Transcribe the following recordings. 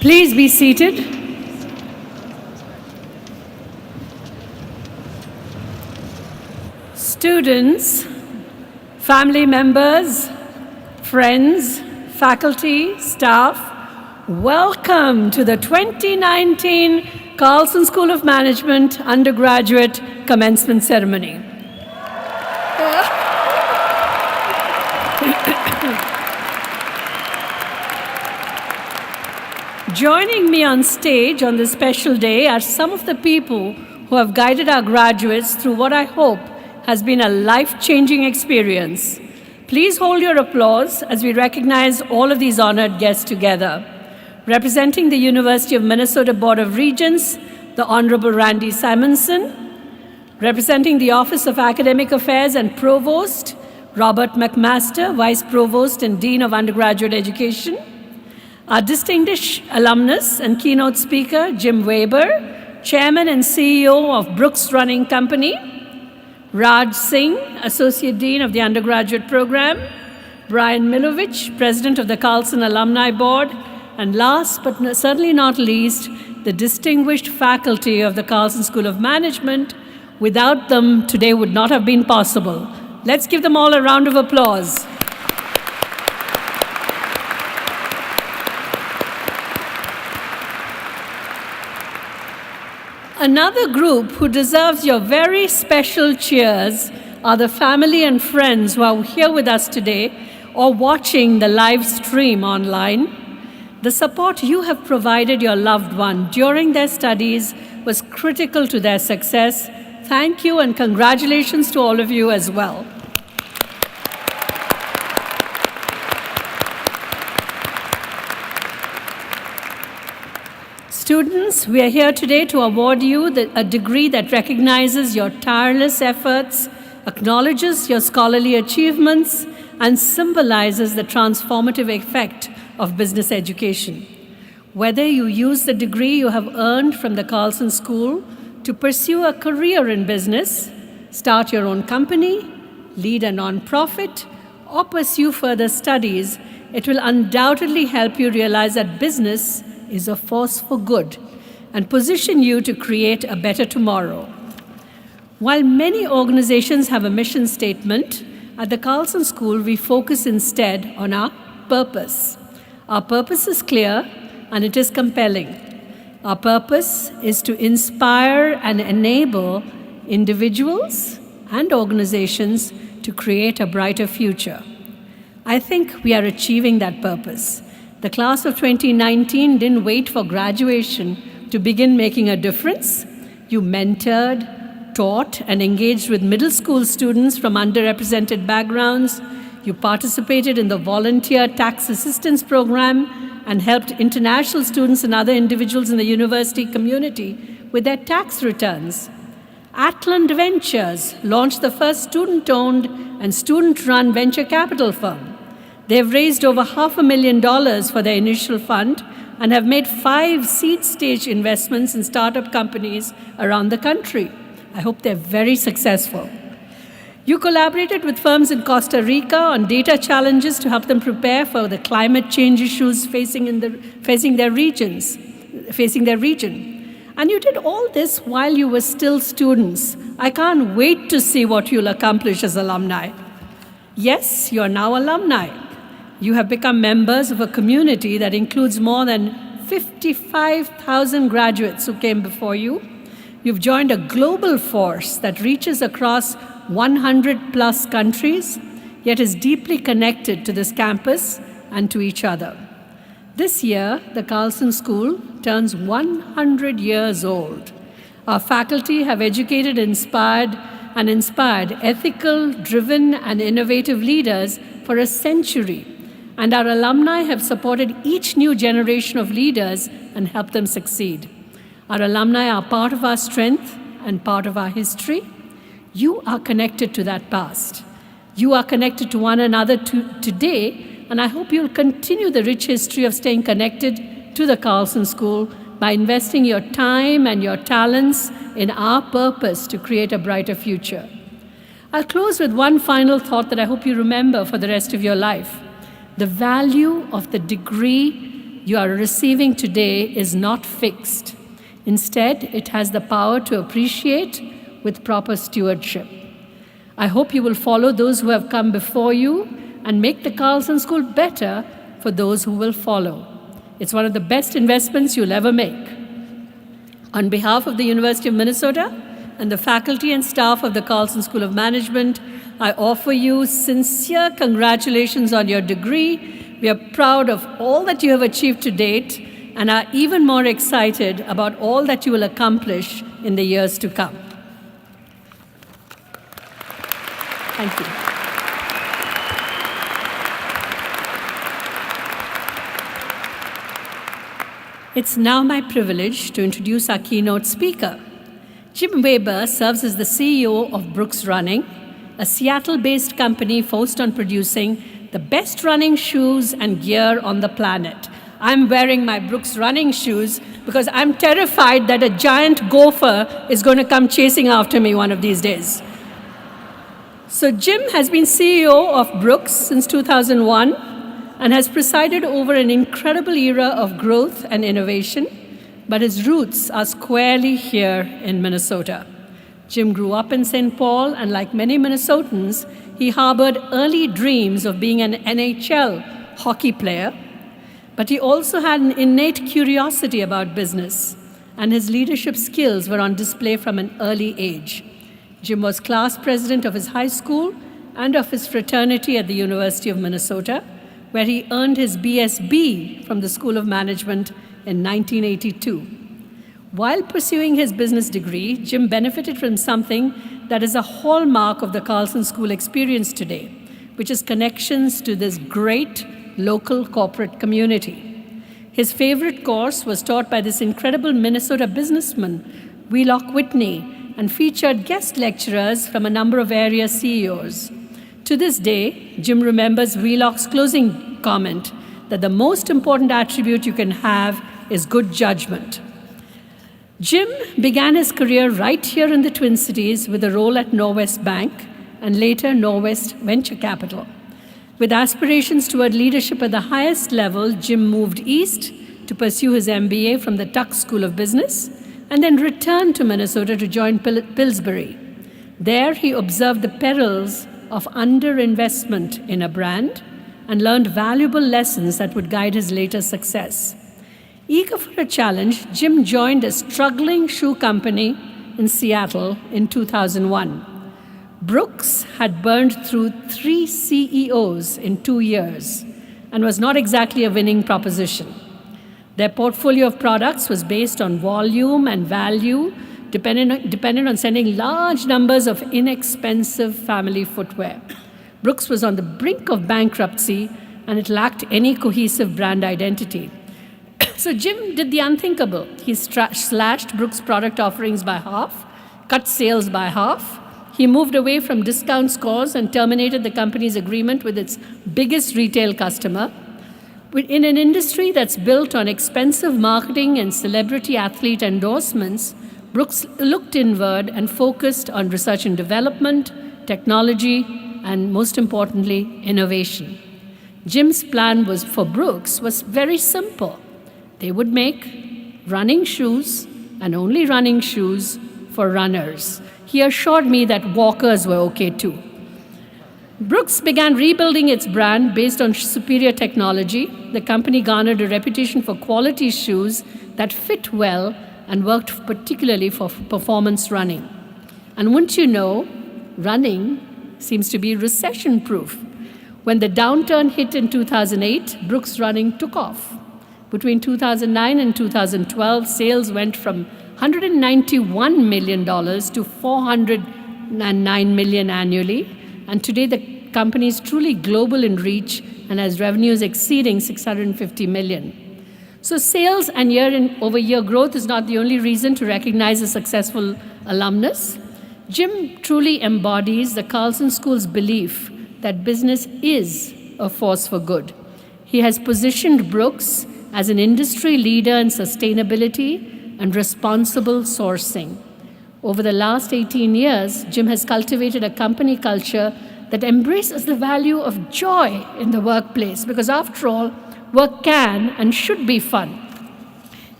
Please be seated. Students, family members, friends, faculty, staff, welcome to the 2019 Carlson School of Management Undergraduate Commencement Ceremony. Joining me on stage on this special day are some of the people who have guided our graduates through what I hope has been a life-changing experience. Please hold your applause as we recognize all of these honored guests together. Representing the University of Minnesota Board of Regents, the Honorable Randy Simonson. Representing the Office of Academic Affairs and Provost, Robert McMaster, Vice Provost and Dean of Undergraduate Education. Our distinguished alumnus and keynote speaker, Jim Weber, Chairman and CEO of Brooks Running Company. Raj Singh, Associate Dean of the Undergraduate Program. Brian Milovich, President of the Carlson Alumni Board. And last but certainly not least, the distinguished faculty of the Carlson School of Management. Without them, today would not have been possible. Let's give them all a round of applause. Another group who deserves your very special cheers are the family and friends who are here with us today or watching the live stream online. The support you have provided your loved one during their studies was critical to their success. Thank you and congratulations to all of you as well. Students, we are here today to award you a degree that recognizes your tireless efforts, acknowledges your scholarly achievements, and symbolizes the transformative effect of business education. Whether you use the degree you have earned from the Carlson School to pursue a career in business, start your own company, lead a nonprofit, or pursue further studies, it will undoubtedly help you realize that business is a force for good and position you to create a better tomorrow. While many organizations have a mission statement, at the Carlson School we focus instead on our purpose. Our purpose is clear and it is compelling. Our purpose is to inspire and enable individuals and organizations to create a brighter future. I think we are achieving that purpose. The class of 2019 didn't wait for graduation to begin making a difference. You mentored, taught, and engaged with middle school students from underrepresented backgrounds. You participated in the volunteer tax assistance program and helped international students and other individuals in the university community with their tax returns. Atlant Ventures launched the first student-owned and student-run venture capital firm. They have raised over $500,000 for their initial fund and have made 5 seed-stage investments in startup companies around the country. I hope they're very successful. You collaborated with firms in Costa Rica on data challenges to help them prepare for the climate change issues facing their region. And you did all this while you were still students. I can't wait to see what you'll accomplish as alumni. Yes, you are now alumni. You have become members of a community that includes more than 55,000 graduates who came before you. You've joined a global force that reaches across 100+ countries, yet is deeply connected to this campus and to each other. This year, the Carlson School turns 100 years old. Our faculty have educated and inspired ethical, driven, and innovative leaders for a century, and our alumni have supported each new generation of leaders and helped them succeed. Our alumni are part of our strength and part of our history. You are connected to that past. You are connected to one another today, and I hope you'll continue the rich history of staying connected to the Carlson School by investing your time and your talents in our purpose to create a brighter future. I'll close with one final thought that I hope you remember for the rest of your life. The value of the degree you are receiving today is not fixed. Instead, it has the power to appreciate with proper stewardship. I hope you will follow those who have come before you and make the Carlson School better for those who will follow. It's one of the best investments you'll ever make. On behalf of the University of Minnesota and the faculty and staff of the Carlson School of Management, I offer you sincere congratulations on your degree. We are proud of all that you have achieved to date and are even more excited about all that you will accomplish in the years to come. Thank you. It's now my privilege to introduce our keynote speaker. Jim Weber serves as the CEO of Brooks Running, a Seattle-based company focused on producing the best running shoes and gear on the planet. I'm wearing my Brooks running shoes because I'm terrified that a giant gopher is going to come chasing after me one of these days. So Jim has been CEO of Brooks since 2001 and has presided over an incredible era of growth and innovation, but his roots are squarely here in Minnesota. Jim grew up in St. Paul, and like many Minnesotans, he harbored early dreams of being an NHL hockey player, but he also had an innate curiosity about business, and his leadership skills were on display from an early age. Jim was class president of his high school and of his fraternity at the University of Minnesota, where he earned his BSB from the School of Management in 1982. While pursuing his business degree, Jim benefited from something that is a hallmark of the Carlson School experience today, which is connections to this great local corporate community. His favorite course was taught by this incredible Minnesota businessman, Wheelock Whitney, and featured guest lecturers from a number of area CEOs. To this day, Jim remembers Wheelock's closing comment that the most important attribute you can have is good judgment. Jim began his career right here in the Twin Cities with a role at Norwest Bank and later Norwest Venture Capital. With aspirations toward leadership at the highest level, Jim moved east to pursue his MBA from the Tuck School of Business and then returned to Minnesota to join Pillsbury. There, he observed the perils of underinvestment in a brand and learned valuable lessons that would guide his later success. Eager for a challenge, Jim joined a struggling shoe company in Seattle in 2001. Brooks had burned through 3 CEOs in 2 years and was not exactly a winning proposition. Their portfolio of products was based on volume and value, dependent on selling large numbers of inexpensive family footwear. Brooks was on the brink of bankruptcy, and it lacked any cohesive brand identity. So Jim did the unthinkable. He slashed Brooks' product offerings by half, cut sales by half. He moved away from discount scores and terminated the company's agreement with its biggest retail customer. In an industry that's built on expensive marketing and celebrity athlete endorsements, Brooks looked inward and focused on research and development, technology, and most importantly, innovation. Jim's plan for Brooks was very simple. They would make running shoes and only running shoes for runners. He assured me that walkers were okay too. Brooks began rebuilding its brand based on superior technology. The company garnered a reputation for quality shoes that fit well and worked particularly for performance running. And wouldn't you know, running seems to be recession-proof. When the downturn hit in 2008, Brooks Running took off. Between 2009 and 2012, sales went from $191 million to $409 million annually. And today, the company is truly global in reach and has revenues exceeding $650 million. So sales and year-over-year growth is not the only reason to recognize a successful alumnus. Jim truly embodies the Carlson School's belief that business is a force for good. He has positioned Brooks as an industry leader in sustainability and responsible sourcing. Over the last 18 years, Jim has cultivated a company culture that embraces the value of joy in the workplace, because after all, work can and should be fun.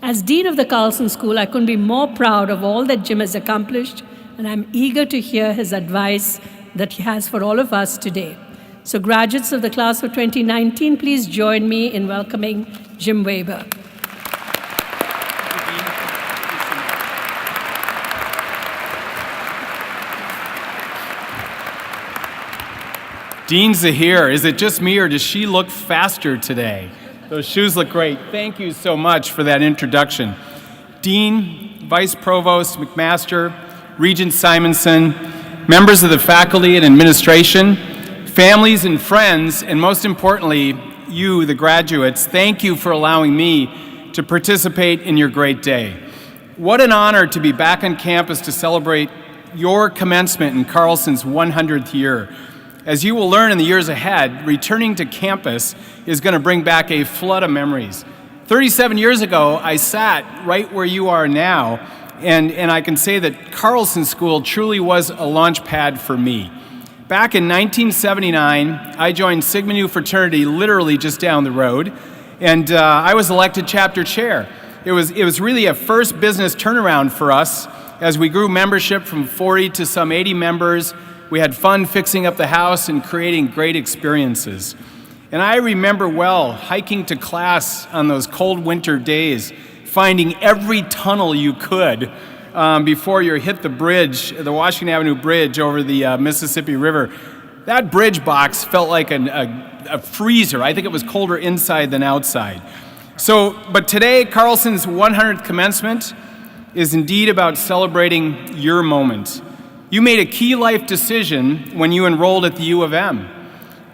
As Dean of the Carlson School, I couldn't be more proud of all that Jim has accomplished, and I'm eager to hear his advice that he has for all of us today. So graduates of the class of 2019, please join me in welcoming Jim Weber. Dean Zahir, is it just me or does she look faster today? Those shoes look great. Thank you so much for that introduction. Dean, Vice Provost McMaster, Regent Simonson, members of the faculty and administration, families and friends, and most importantly, you, the graduates, thank you for allowing me to participate in your great day. What an honor to be back on campus to celebrate your commencement in Carlson's 100th year. As you will learn in the years ahead, returning to campus is going to bring back a flood of memories. 37 years ago, I sat right where you are now, and I can say that Carlson School truly was a launch pad for me. Back in 1979, I joined Sigma Nu fraternity literally just down the road, and I was elected chapter chair. It was really a first business turnaround for us as we grew membership from 40 to some 80 members. We had fun fixing up the house and creating great experiences. And I remember well hiking to class on those cold winter days, finding every tunnel you could before you hit the bridge, the Washington Avenue Bridge over the Mississippi River. That bridge box felt like a freezer. I think it was colder inside than outside. But today, Carlson's 100th commencement is indeed about celebrating your moment. You made a key life decision when you enrolled at the U of M.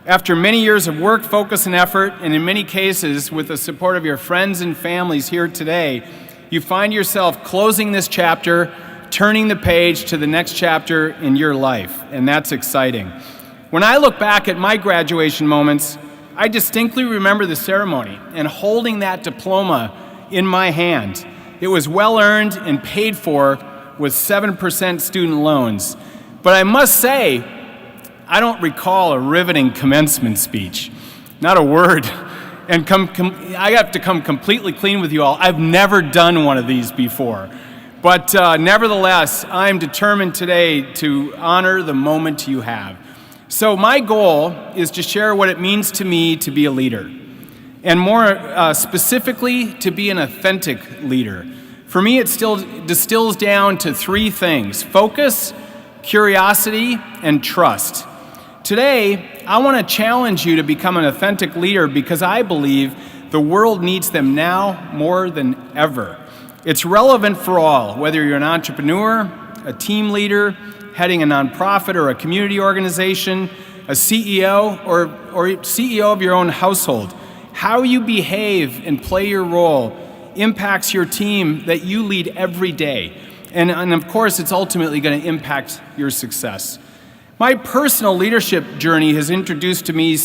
After many years of work, focus, and effort, and in many cases with the support of your friends and families here today, you find yourself closing this chapter, turning the page to the next chapter in your life, and that's exciting. When I look back at my graduation moments, I distinctly remember the ceremony and holding that diploma in my hand. It was well earned and paid for with 7% student loans. But I must say, I don't recall a riveting commencement speech. Not a word. And I have to come completely clean with you all. I've never done one of these before. But nevertheless, I'm determined today to honor the moment you have. So my goal is to share what it means to me to be a leader, and more specifically, to be an authentic leader. For me, it still distills down to three things: focus, curiosity, and trust. Today, I want to challenge you to become an authentic leader because I believe the world needs them now more than ever. It's relevant for all, whether you're an entrepreneur, a team leader, heading a nonprofit or a community organization, a CEO or CEO of your own household. How you behave and play your role impacts your team that you lead every day. And of course, it's ultimately going to impact your success. My personal leadership journey has introduced to me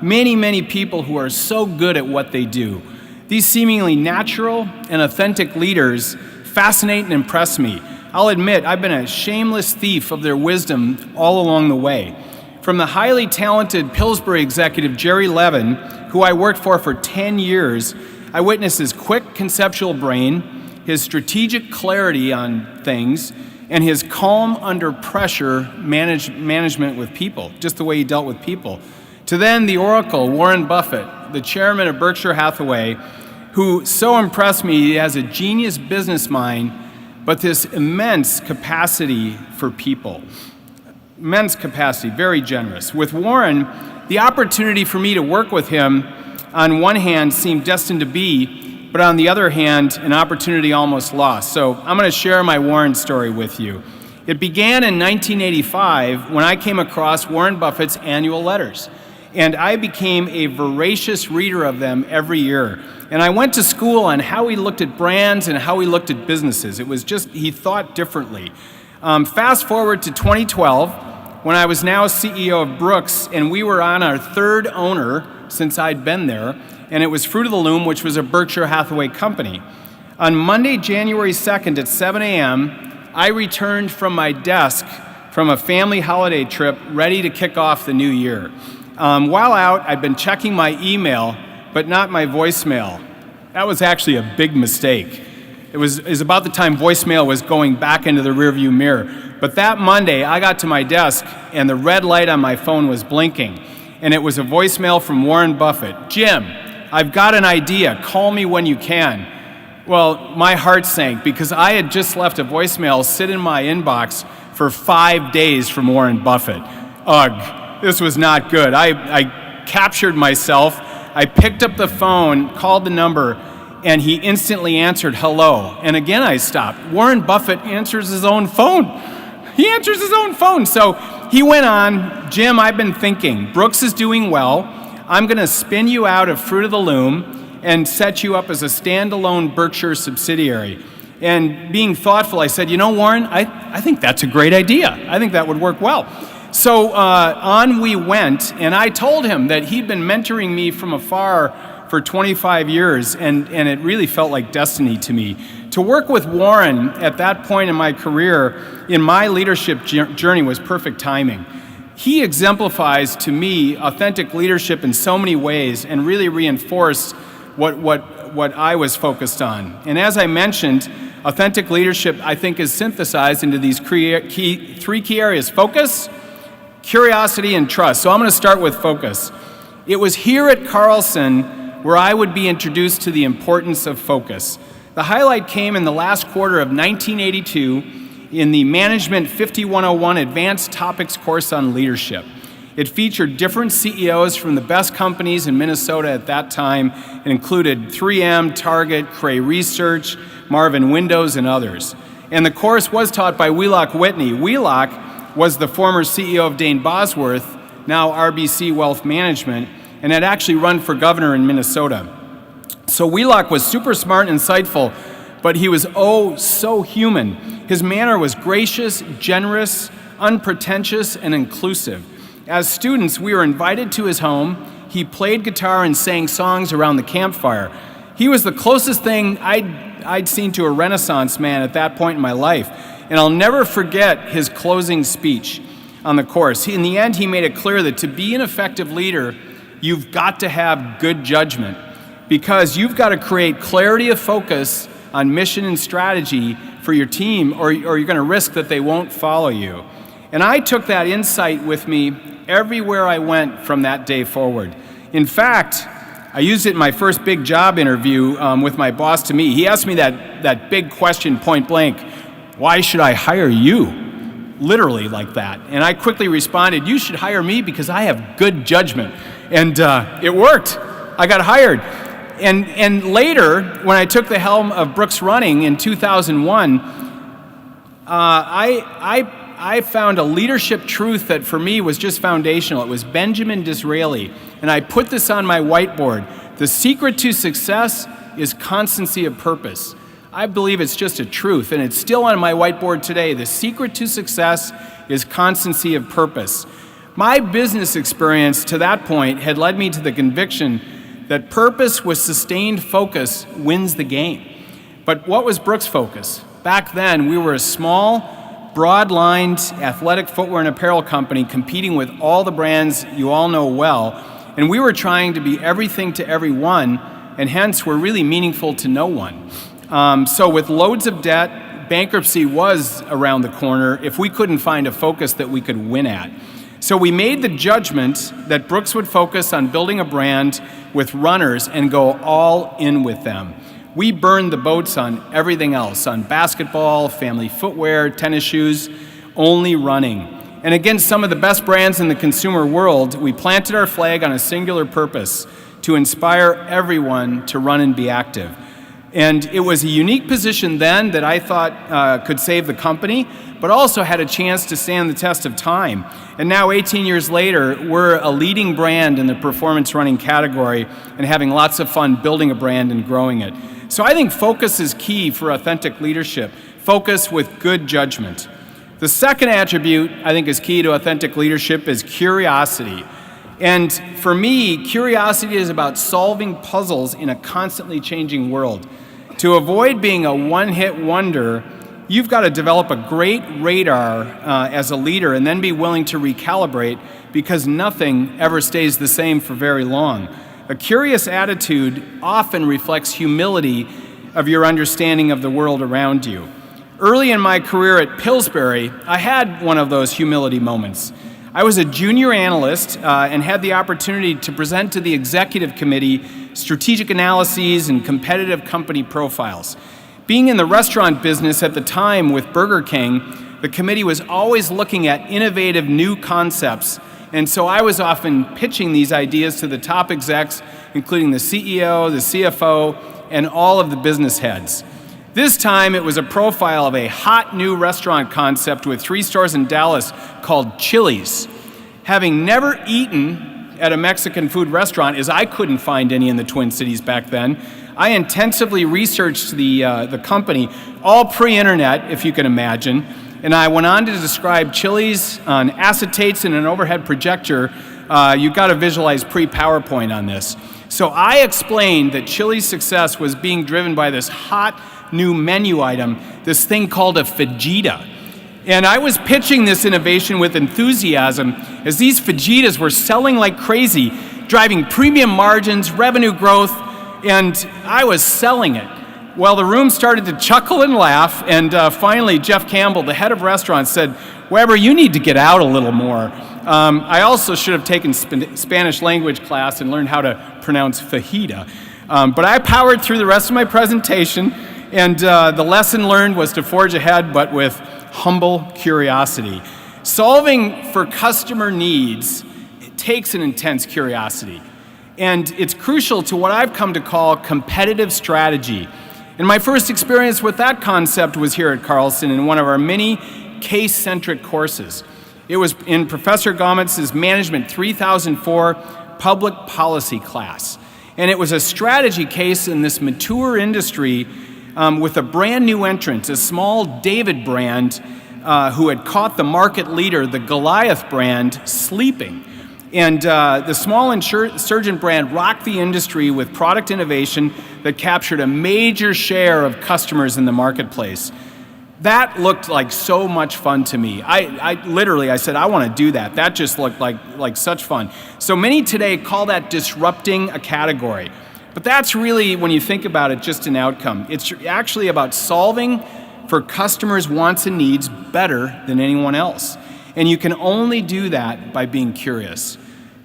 many people who are so good at what they do. These seemingly natural and authentic leaders fascinate and impress me. I'll admit, I've been a shameless thief of their wisdom all along the way. From the highly talented Pillsbury executive Jerry Levin, who I worked for 10 years, I witnessed his quick conceptual brain, his strategic clarity on things, and his calm under pressure management with people, just the way he dealt with people. To then the Oracle, Warren Buffett, the chairman of Berkshire Hathaway, who so impressed me. He has a genius business mind, but this immense capacity for people. Immense capacity, very generous. With Warren, the opportunity for me to work with him on one hand seemed destined to be, but on the other hand, an opportunity almost lost. So I'm going to share my Warren story with you. It began in 1985 when I came across Warren Buffett's annual letters, and I became a voracious reader of them every year. And I went to school on how he looked at brands and how he looked at businesses. It was just, he thought differently. Fast forward to 2012, when I was now CEO of Brooks, and we were on our third owner since I'd been there, and it was Fruit of the Loom, which was a Berkshire Hathaway company. On Monday, January 2nd at 7 a.m., I returned from my desk from a family holiday trip ready to kick off the new year. While out, I'd been checking my email, but not my voicemail. That was actually a big mistake. It was about the time voicemail was going back into the rearview mirror. But that Monday, I got to my desk, and the red light on my phone was blinking. And it was a voicemail from Warren Buffett. "Jim, I've got an idea. Call me when you can." Well, my heart sank because I had just left a voicemail sit in my inbox for 5 days from Warren Buffett. Ugh, this was not good. I captured myself. I picked up the phone, called the number, and he instantly answered, "Hello." And again, I stopped. Warren Buffett answers his own phone. He answers his own phone. So he went on, "Jim, I've been thinking. Brooks is doing well. I'm going to spin you out of Fruit of the Loom and set you up as a standalone Berkshire subsidiary." And being thoughtful, I said, "You know, Warren, I think that's a great idea. I think that would work well." So on we went, and I told him that he'd been mentoring me from afar for 25 years, and it really felt like destiny to me. To work with Warren at that point in my career, in my leadership journey, was perfect timing. He exemplifies to me authentic leadership in so many ways and really reinforced what I was focused on. And as I mentioned, authentic leadership, I think, is synthesized into these three key areas: focus, curiosity, and trust. So I'm going to start with focus. It was here at Carlson where I would be introduced to the importance of focus. The highlight came in the last quarter of 1982 in the Management 5101 Advanced Topics course on leadership. It featured different CEOs from the best companies in Minnesota at that time. It included 3M, Target, Cray Research, Marvin Windows, and others. And the course was taught by Wheelock Whitney. Wheelock was the former CEO of Dane Bosworth, now RBC Wealth Management, and had actually run for governor in Minnesota. So Wheelock was super smart and insightful, but he was oh so human. His manner was gracious, generous, unpretentious, and inclusive. As students, we were invited to his home. He played guitar and sang songs around the campfire. He was the closest thing I'd seen to a Renaissance man at that point in my life. And I'll never forget his closing speech on the course. In the end, he made it clear that to be an effective leader, you've got to have good judgment, because you've got to create clarity of focus on mission and strategy for your team, or you're going to risk that they won't follow you. And I took that insight with me everywhere I went from that day forward. In fact, I used it in my first big job interview with my boss to me. He asked me that big question point blank, why should I hire you? Literally like that. And I quickly responded, you should hire me because I have good judgment. And it worked. I got hired. And later, when I took the helm of Brooks Running in 2001, I found a leadership truth that for me was just foundational. It was Benjamin Disraeli. And I put this on my whiteboard. The secret to success is constancy of purpose. I believe it's just a truth, and it's still on my whiteboard today. The secret to success is constancy of purpose. My business experience to that point had led me to the conviction that purpose with sustained focus wins the game. But what was Brooks' focus? Back then, we were a small, broad-lined athletic footwear and apparel company competing with all the brands you all know well, and we were trying to be everything to everyone, and hence were really meaningful to no one. So with loads of debt, bankruptcy was around the corner if we couldn't find a focus that we could win at. So we made the judgment that Brooks would focus on building a brand with runners and go all in with them. We burned the boats on everything else, on basketball, family footwear, tennis shoes, only running. And against some of the best brands in the consumer world, we planted our flag on a singular purpose, to inspire everyone to run and be active. And it was a unique position then that I thought could save the company, but also had a chance to stand the test of time. And now, 18 years later, we're a leading brand in the performance running category and having lots of fun building a brand and growing it. So I think focus is key for authentic leadership, focus with good judgment. The second attribute I think is key to authentic leadership is curiosity. And for me, curiosity is about solving puzzles in a constantly changing world. To avoid being a one-hit wonder, you've got to develop a great radar as a leader and then be willing to recalibrate, because nothing ever stays the same for very long. A curious attitude often reflects humility of your understanding of the world around you. Early in my career at Pillsbury, I had one of those humility moments. I was a junior analyst and had the opportunity to present to the executive committee strategic analyses and competitive company profiles. Being in the restaurant business at the time with Burger King, the committee was always looking at innovative new concepts, and so I was often pitching these ideas to the top execs, including the CEO, the CFO, and all of the business heads. This time, it was a profile of a hot new restaurant concept with 3 stores in Dallas called Chili's. Having never eaten at a Mexican food restaurant, as I couldn't find any in the Twin Cities back then, I intensively researched the company, all pre-internet, if you can imagine, and I went on to describe Chili's on acetates and an overhead projector. You've got to visualize pre-PowerPoint on this. So I explained that Chili's success was being driven by this hot new menu item, this thing called a fajita. And I was pitching this innovation with enthusiasm as these fajitas were selling like crazy, driving premium margins, revenue growth, and I was selling it. Well, the room started to chuckle and laugh, and finally Jeff Campbell, the head of restaurants, said, "Weber, you need to get out a little more." I also should have taken Spanish language class and learned how to pronounce fajita. But I powered through the rest of my presentation, and the lesson learned was to forge ahead, but with humble curiosity. Solving for customer needs takes an intense curiosity, and it's crucial to what I've come to call competitive strategy. And my first experience with that concept was here at Carlson in one of our many case-centric courses. It was in Professor Gometz's Management 3004 Public Policy class. And it was a strategy case in this mature industry with a brand new entrant, a small David brand who had caught the market leader, the Goliath brand, sleeping. And the small insurgent brand rocked the industry with product innovation that captured a major share of customers in the marketplace. That looked like so much fun to me. I said, I want to do that. That just looked like such fun. So many today call that disrupting a category. But that's really, when you think about it, just an outcome. It's actually about solving for customers' wants and needs better than anyone else. And you can only do that by being curious.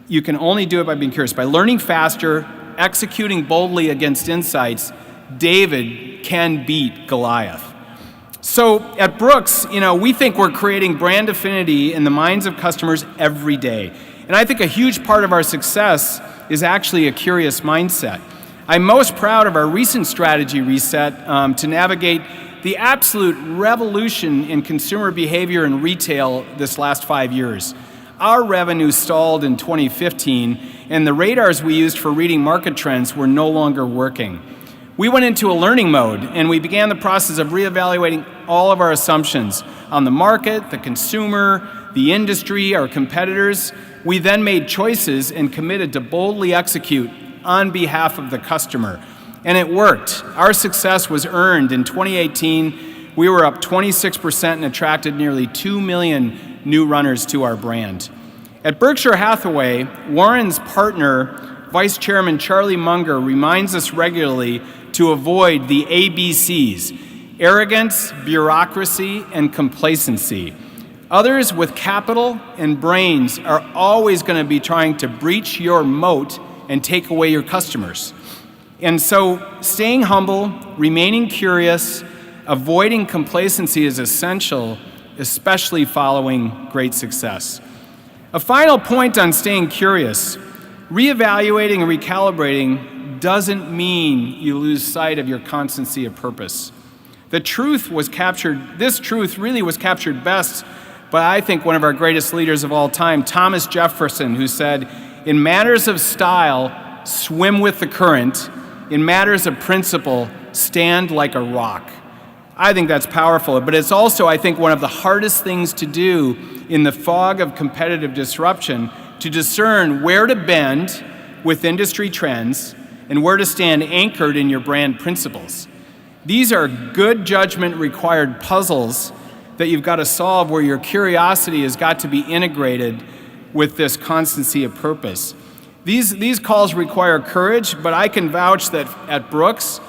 You can only do it by being curious. By learning faster, executing boldly against insights, David can beat Goliath. So at Brooks, we think we're creating brand affinity in the minds of customers every day. And I think a huge part of our success is actually a curious mindset. I'm most proud of our recent strategy reset to navigate the absolute revolution in consumer behavior and retail this last 5 years. Our revenue stalled in 2015, and the radars we used for reading market trends were no longer working. We went into a learning mode, and we began the process of reevaluating all of our assumptions on the market, the consumer, the industry, our competitors. We then made choices and committed to boldly execute on behalf of the customer. And it worked. Our success was earned. In 2018, we were up 26% and attracted nearly 2 million new runners to our brand. At Berkshire Hathaway, Warren's partner, Vice Chairman Charlie Munger, reminds us regularly to avoid the ABCs: arrogance, bureaucracy, and complacency. Others with capital and brains are always going to be trying to breach your moat and take away your customers. And so staying humble, remaining curious, avoiding complacency is essential, especially following great success. A final point on staying curious: reevaluating and recalibrating doesn't mean you lose sight of your constancy of purpose. This truth really was captured best by, I think, one of our greatest leaders of all time, Thomas Jefferson, who said, "In matters of style, swim with the current. In matters of principle, stand like a rock." I think that's powerful, but it's also, I think, one of the hardest things to do in the fog of competitive disruption, to discern where to bend with industry trends and where to stand anchored in your brand principles. These are good judgment required puzzles that you've got to solve, where your curiosity has got to be integrated with this constancy of purpose. These calls require courage, but I can vouch that at Brooks,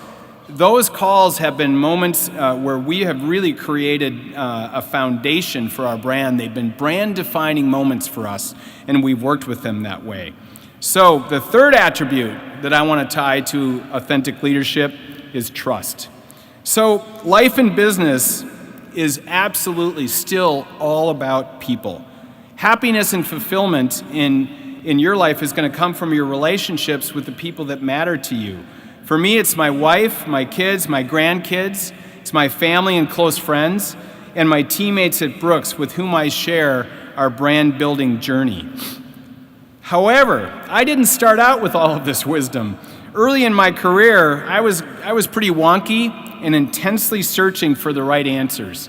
those calls have been moments where we have really created a foundation for our brand. They've been brand-defining moments for us, and we've worked with them that way. So the third attribute that I want to tie to authentic leadership is trust. So life and business is absolutely still all about people. Happiness and fulfillment in your life is going to come from your relationships with the people that matter to you. For me, it's my wife, my kids, my grandkids, it's my family and close friends, and my teammates at Brooks with whom I share our brand building journey. However, I didn't start out with all of this wisdom. Early in my career, I was pretty wonky and intensely searching for the right answers.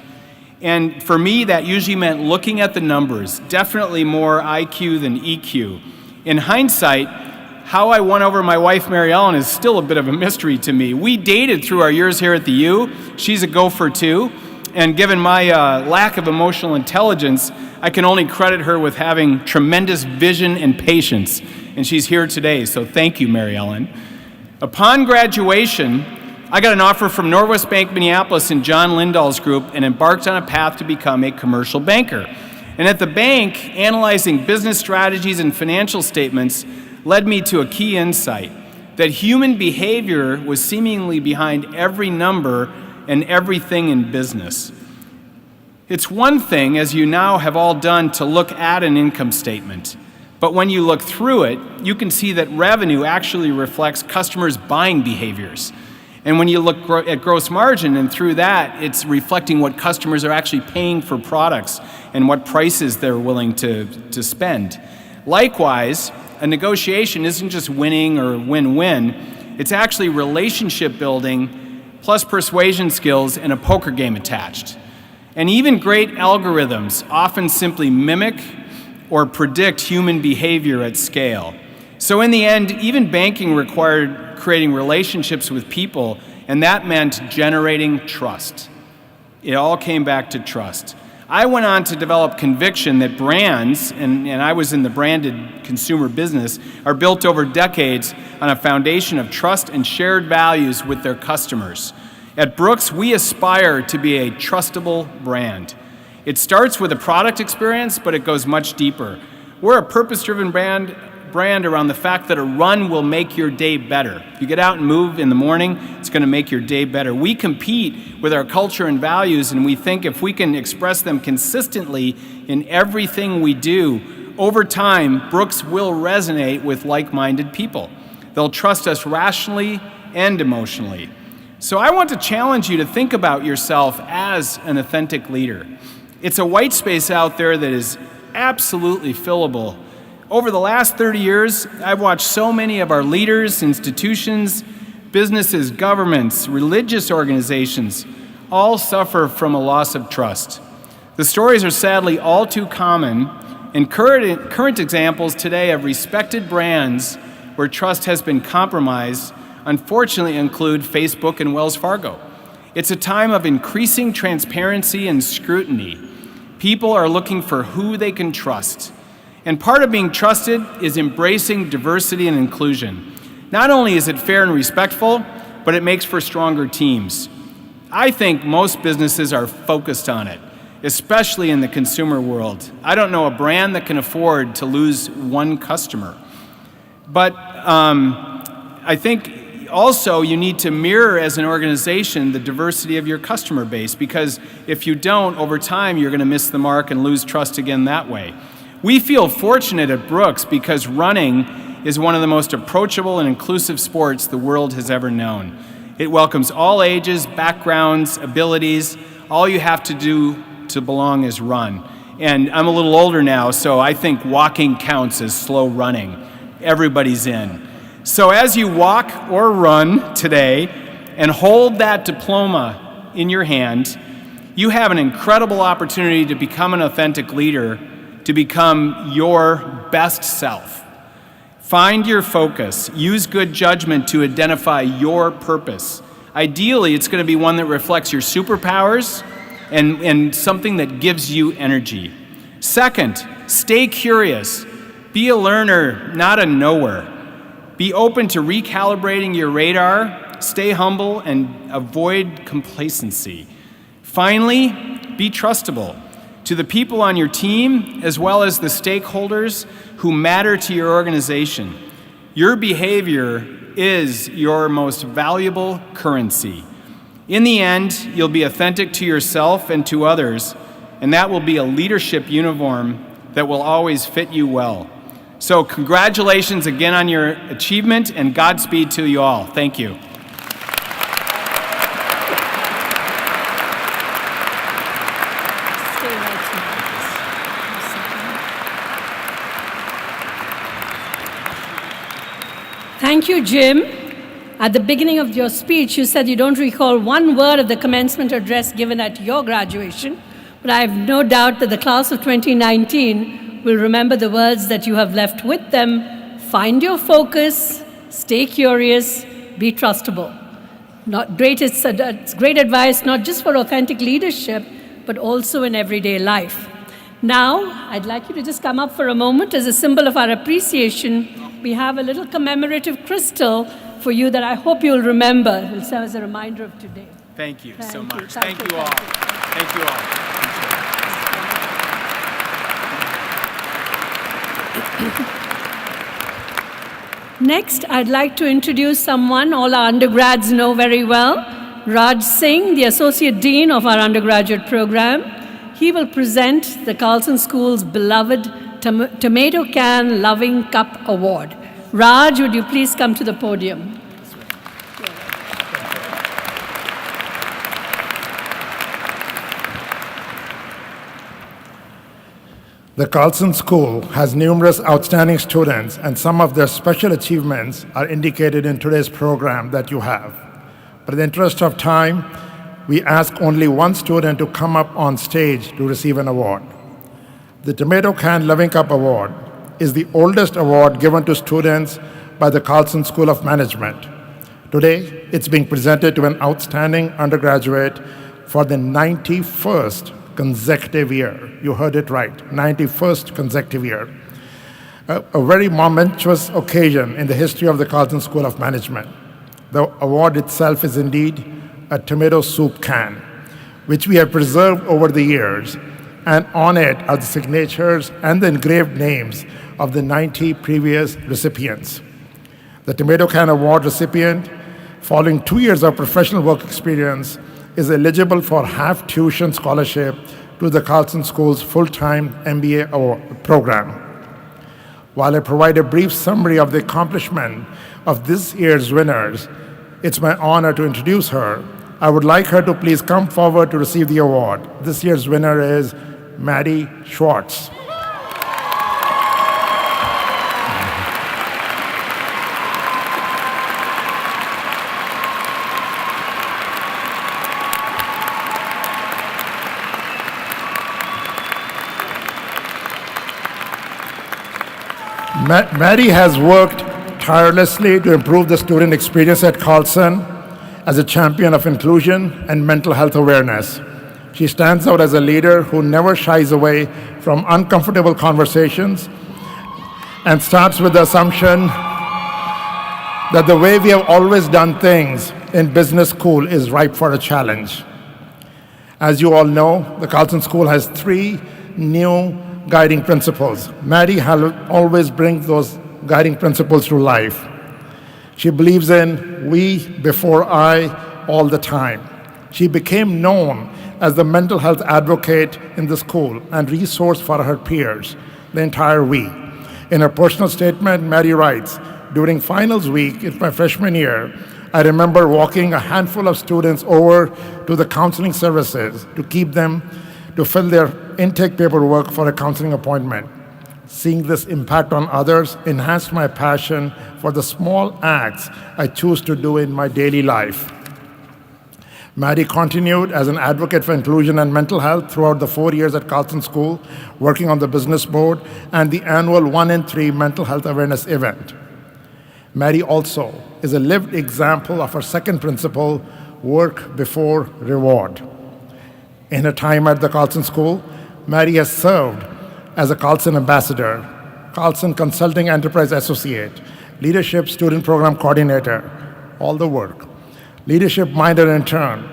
And for me, that usually meant looking at the numbers, definitely more IQ than EQ. In hindsight, how I won over my wife, Mary Ellen, is still a bit of a mystery to me. We dated through our years here at the U. She's a gopher too. And given my lack of emotional intelligence, I can only credit her with having tremendous vision and patience. And she's here today, so thank you, Mary Ellen. Upon graduation, I got an offer from Norwest Bank Minneapolis and John Lindahl's group and embarked on a path to become a commercial banker. And at the bank, analyzing business strategies and financial statements led me to a key insight: that human behavior was seemingly behind every number and everything in business. It's one thing, as you now have all done, to look at an income statement. But when you look through it, you can see that revenue actually reflects customers' buying behaviors. And when you look at gross margin, and through that, it's reflecting what customers are actually paying for products and what prices they're willing to spend. Likewise, a negotiation isn't just winning or win-win. It's actually relationship building plus persuasion skills and a poker game attached. And even great algorithms often simply mimic or predict human behavior at scale. So in the end, even banking required creating relationships with people, and that meant generating trust. It all came back to trust. I went on to develop conviction that brands, and I was in the branded consumer business, are built over decades on a foundation of trust and shared values with their customers. At Brooks, we aspire to be a trustable brand. It starts with a product experience, but it goes much deeper. We're a purpose-driven brand around the fact that a run will make your day better. If you get out and move in the morning, it's going to make your day better. We compete with our culture and values, and we think if we can express them consistently in everything we do, over time, Brooks will resonate with like-minded people. They'll trust us rationally and emotionally. So I want to challenge you to think about yourself as an authentic leader. It's a white space out there that is absolutely fillable. Over the last 30 years, I've watched so many of our leaders, institutions, businesses, governments, religious organizations, all suffer from a loss of trust. The stories are sadly all too common, and current examples today of respected brands where trust has been compromised unfortunately include Facebook and Wells Fargo. It's a time of increasing transparency and scrutiny. People are looking for who they can trust. And part of being trusted is embracing diversity and inclusion. Not only is it fair and respectful, but it makes for stronger teams. I think most businesses are focused on it, especially in the consumer world. I don't know a brand that can afford to lose one customer. But I think also you need to mirror as an organization the diversity of your customer base, because if you don't, over time you're going to miss the mark and lose trust again that way. We feel fortunate at Brooks because running is one of the most approachable and inclusive sports the world has ever known. It welcomes all ages, backgrounds, abilities. All you have to do to belong is run. And I'm a little older now, so I think walking counts as slow running. Everybody's in. So as you walk or run today and hold that diploma in your hand, you have an incredible opportunity to become an authentic leader, to become your best self. Find your focus. Use good judgment to identify your purpose. Ideally, it's going to be one that reflects your superpowers and something that gives you energy. Second, stay curious. Be a learner, not a knower. Be open to recalibrating your radar. Stay humble and avoid complacency. Finally, be trustable to the people on your team, as well as the stakeholders who matter to your organization. Your behavior is your most valuable currency. In the end, you'll be authentic to yourself and to others, and that will be a leadership uniform that will always fit you well. So congratulations again on your achievement, and Godspeed to you all. Thank you. Thank you, Jim. At the beginning of your speech, you said you don't recall one word of the commencement address given at your graduation, but I have no doubt that the class of 2019 will remember the words that you have left with them. Find your focus, stay curious, be trustable. It's great advice, not just for authentic leadership, but also in everyday life. Now, I'd like you to just come up for a moment as a symbol of our appreciation. We have a little commemorative crystal for you that I hope you'll remember. It'll serve as a reminder of today. Thank you so much. Thank you all. Thank you all. Next, I'd like to introduce someone all our undergrads know very well, Raj Singh, the Associate Dean of our undergraduate program. He will present the Carlson School's beloved Tomato Can Loving Cup Award. Raj, would you please come to the podium? The Carlson School has numerous outstanding students, and some of their special achievements are indicated in today's program that you have. But in the interest of time, we ask only one student to come up on stage to receive an award. The Tomato Can Loving Cup Award is the oldest award given to students by the Carlson School of Management. Today, it's being presented to an outstanding undergraduate for the 91st consecutive year. You heard it right, 91st consecutive year. A very momentous occasion in the history of the Carlson School of Management. The award itself is indeed a tomato soup can, which we have preserved over the years, and on it are the signatures and the engraved names of the 90 previous recipients. The Tomato Can Award recipient, following 2 years of professional work experience, is eligible for half tuition scholarship to the Carlson School's full-time MBA program. While I provide a brief summary of the accomplishment of this year's winners, it's my honor to introduce her. I would like her to please come forward to receive the award. This year's winner is Maddie Schwartz. Maddie has worked tirelessly to improve the student experience at Carlson as a champion of inclusion and mental health awareness. She stands out as a leader who never shies away from uncomfortable conversations and starts with the assumption that the way we have always done things in business school is ripe for a challenge. As you all know, the Carlson School has 3 new guiding principles. Maddie always brings those guiding principles to life. She believes in we before I all the time. She became known as the mental health advocate in the school and resource for her peers, the entire we. In her personal statement, Maddie writes, during finals week in my freshman year, I remember walking a handful of students over to the counseling services to fill their intake paperwork for a counseling appointment. Seeing this impact on others enhanced my passion for the small acts I choose to do in my daily life. Maddie continued as an advocate for inclusion and mental health throughout the 4 years at Carlson School, working on the business board and the annual 1 in 3 mental health awareness event. Maddie also is a lived example of her second principle, work before reward. In her time at the Carlson School, Maddie has served as a Carlson ambassador, Carlson Consulting Enterprise Associate, Leadership Student Program Coordinator, all the work, Leadership Minded Intern,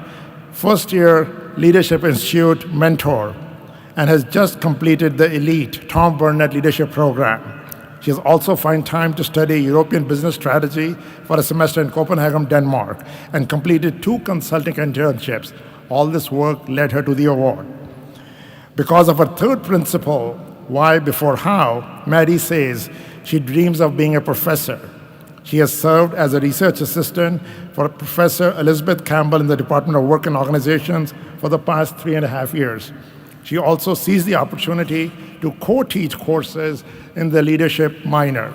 first year Leadership Institute Mentor, and has just completed the elite Tom Burnett Leadership Program. She has also found time to study European business strategy for a semester in Copenhagen, Denmark, and completed 2 consulting internships. All this work led her to the award. Because of her third principle, why before how, Maddie says she dreams of being a professor. She has served as a research assistant for Professor Elizabeth Campbell in the Department of Work and Organizations for the past 3.5 years. She also sees the opportunity to co-teach courses in the leadership minor.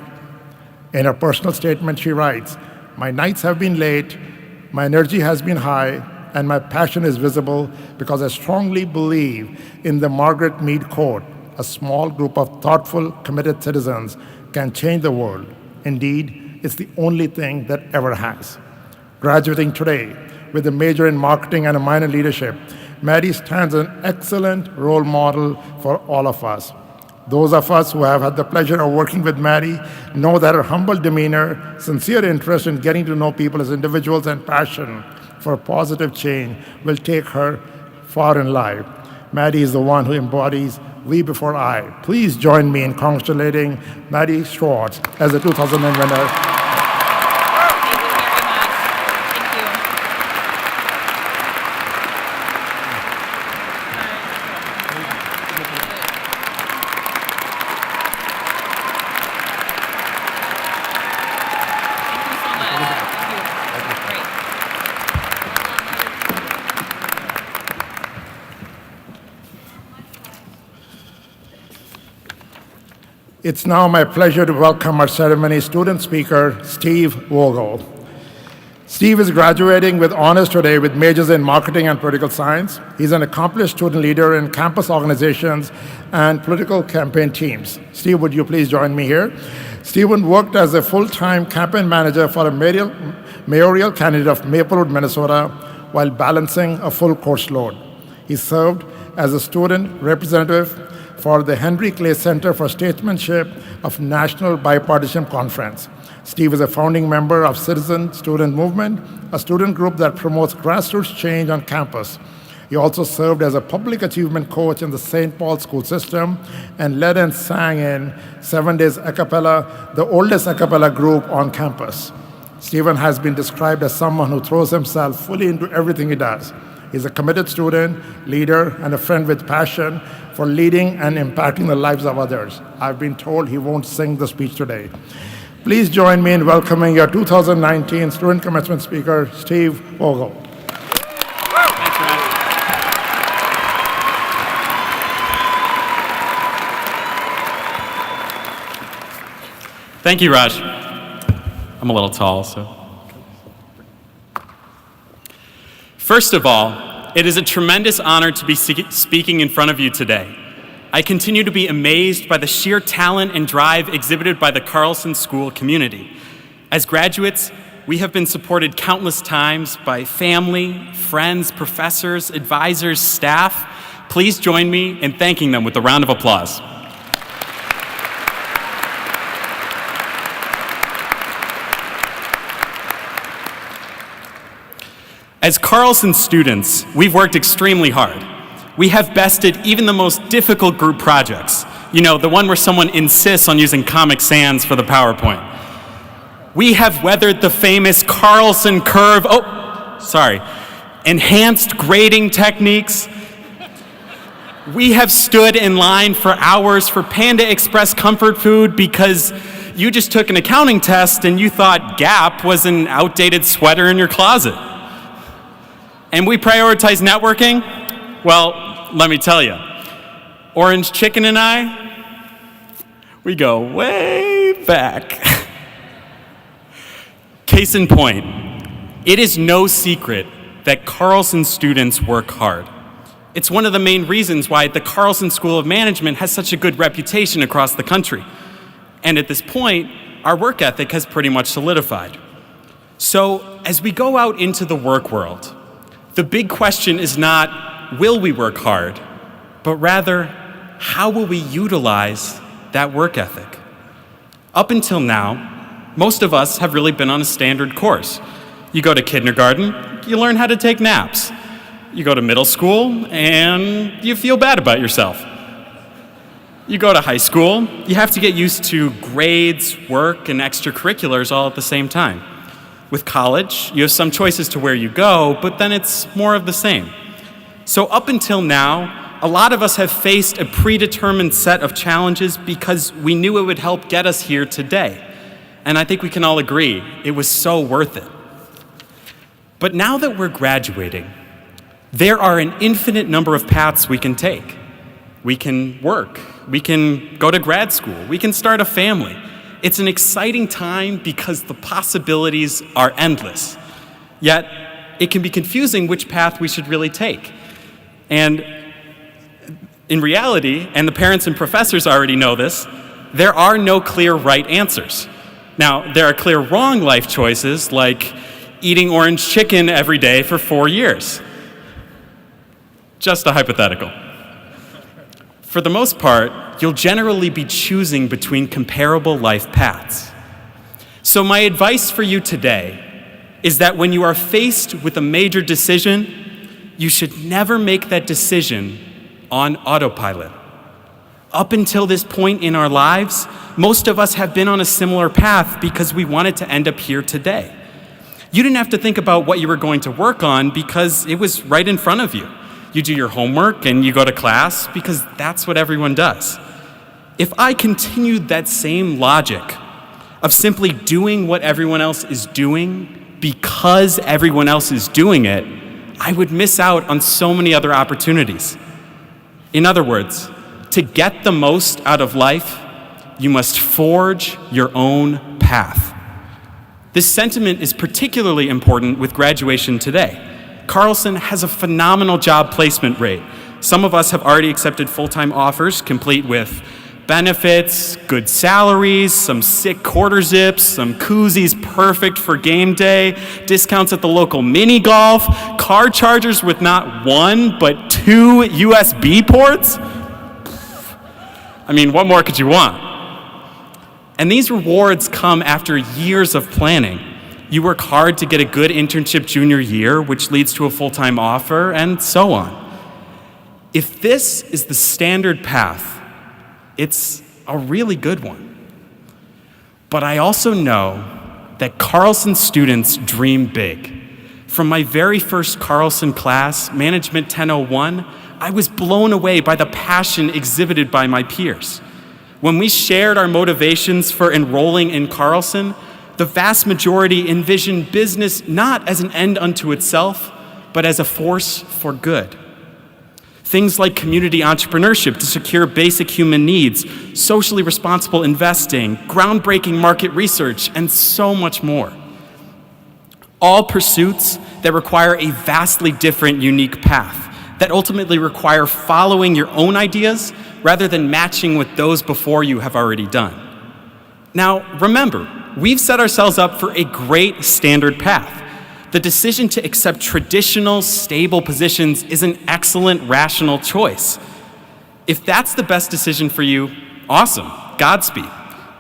In her personal statement, she writes, my nights have been late, my energy has been high, and my passion is visible because I strongly believe in the Margaret Mead quote, a small group of thoughtful, committed citizens can change the world. Indeed, it's the only thing that ever has. Graduating today with a major in marketing and a minor in leadership, Maddie stands as an excellent role model for all of us. Those of us who have had the pleasure of working with Maddie know that her humble demeanor, sincere interest in getting to know people as individuals, and passion for positive change will take her far in life. Maddie is the one who embodies we before I. Please join me in congratulating Maddie Schwartz as the 2009 winner. It's now my pleasure to welcome our ceremony student speaker, Steve Vogel. Steve is graduating with honors today with majors in marketing and political science. He's an accomplished student leader in campus organizations and political campaign teams. Steve, would you please join me here? Stephen worked as a full-time campaign manager for a mayoral candidate of Maplewood, Minnesota, while balancing a full course load. He served as a student representative for the Henry Clay Center for Statesmanship of National Bipartisan Conference. Steve is a founding member of Citizen Student Movement, a student group that promotes grassroots change on campus. He also served as a public achievement coach in the St. Paul school system and led and sang in 7 Days a cappella, the oldest a cappella group on campus. Stephen has been described as someone who throws himself fully into everything he does. He's a committed student, leader, and a friend with passion for leading and impacting the lives of others. I've been told he won't sing the speech today. Please join me in welcoming your 2019 Student Commencement speaker, Steve Vogel. Thanks, Raj. Thank you, Raj. I'm a little tall, so. First of all, it is a tremendous honor to be speaking in front of you today. I continue to be amazed by the sheer talent and drive exhibited by the Carlson School community. As graduates, we have been supported countless times by family, friends, professors, advisors, staff. Please join me in thanking them with a round of applause. As Carlson students, we've worked extremely hard. We have bested even the most difficult group projects. You know, the one where someone insists on using Comic Sans for the PowerPoint. We have weathered the famous Carlson curve, enhanced grading techniques. We have stood in line for hours for Panda Express comfort food because you just took an accounting test and you thought Gap was an outdated sweater in your closet. And we prioritize networking? Well, let me tell you, Orange Chicken and I, we go way back. Case in point, it is no secret that Carlson students work hard. It's one of the main reasons why the Carlson School of Management has such a good reputation across the country. And at this point, our work ethic has pretty much solidified. So as we go out into the work world, the big question is not, will we work hard, but rather, how will we utilize that work ethic? Up until now, most of us have really been on a standard course. You go to kindergarten, you learn how to take naps. You go to middle school, and you feel bad about yourself. You go to high school, you have to get used to grades, work, and extracurriculars all at the same time. With college, you have some choices to where you go, but then it's more of the same. So up until now, a lot of us have faced a predetermined set of challenges because we knew it would help get us here today. And I think we can all agree, it was so worth it. But now that we're graduating, there are an infinite number of paths we can take. We can work, we can go to grad school, we can start a family. It's an exciting time because the possibilities are endless. Yet, it can be confusing which path we should really take. And in reality, and the parents and professors already know this, there are no clear right answers. Now, there are clear wrong life choices, like eating orange chicken every day for 4 years. Just a hypothetical. For the most part, you'll generally be choosing between comparable life paths. So my advice for you today is that when you are faced with a major decision, you should never make that decision on autopilot. Up until this point in our lives, most of us have been on a similar path because we wanted to end up here today. You didn't have to think about what you were going to work on because it was right in front of you. You do your homework and you go to class because that's what everyone does. If I continued that same logic of simply doing what everyone else is doing because everyone else is doing it, I would miss out on so many other opportunities. In other words, to get the most out of life, you must forge your own path. This sentiment is particularly important with graduation today. Carlson has a phenomenal job placement rate. Some of us have already accepted full-time offers, complete with benefits, good salaries, some sick quarter zips, some koozies perfect for game day, discounts at the local mini golf, car chargers with not one, but 2 USB ports. I mean, what more could you want? And these rewards come after years of planning. You work hard to get a good internship junior year, which leads to a full-time offer, and so on. If this is the standard path, it's a really good one. But I also know that Carlson students dream big. From my very first Carlson class, Management 1001, I was blown away by the passion exhibited by my peers. When we shared our motivations for enrolling in Carlson, the vast majority envisioned business not as an end unto itself, but as a force for good. Things like community entrepreneurship to secure basic human needs, socially responsible investing, groundbreaking market research, and so much more. All pursuits that require a vastly different, unique path, that ultimately require following your own ideas rather than matching what those before you have already done. Now, remember, we've set ourselves up for a great standard path. The decision to accept traditional, stable positions is an excellent, rational choice. If that's the best decision for you, awesome, Godspeed.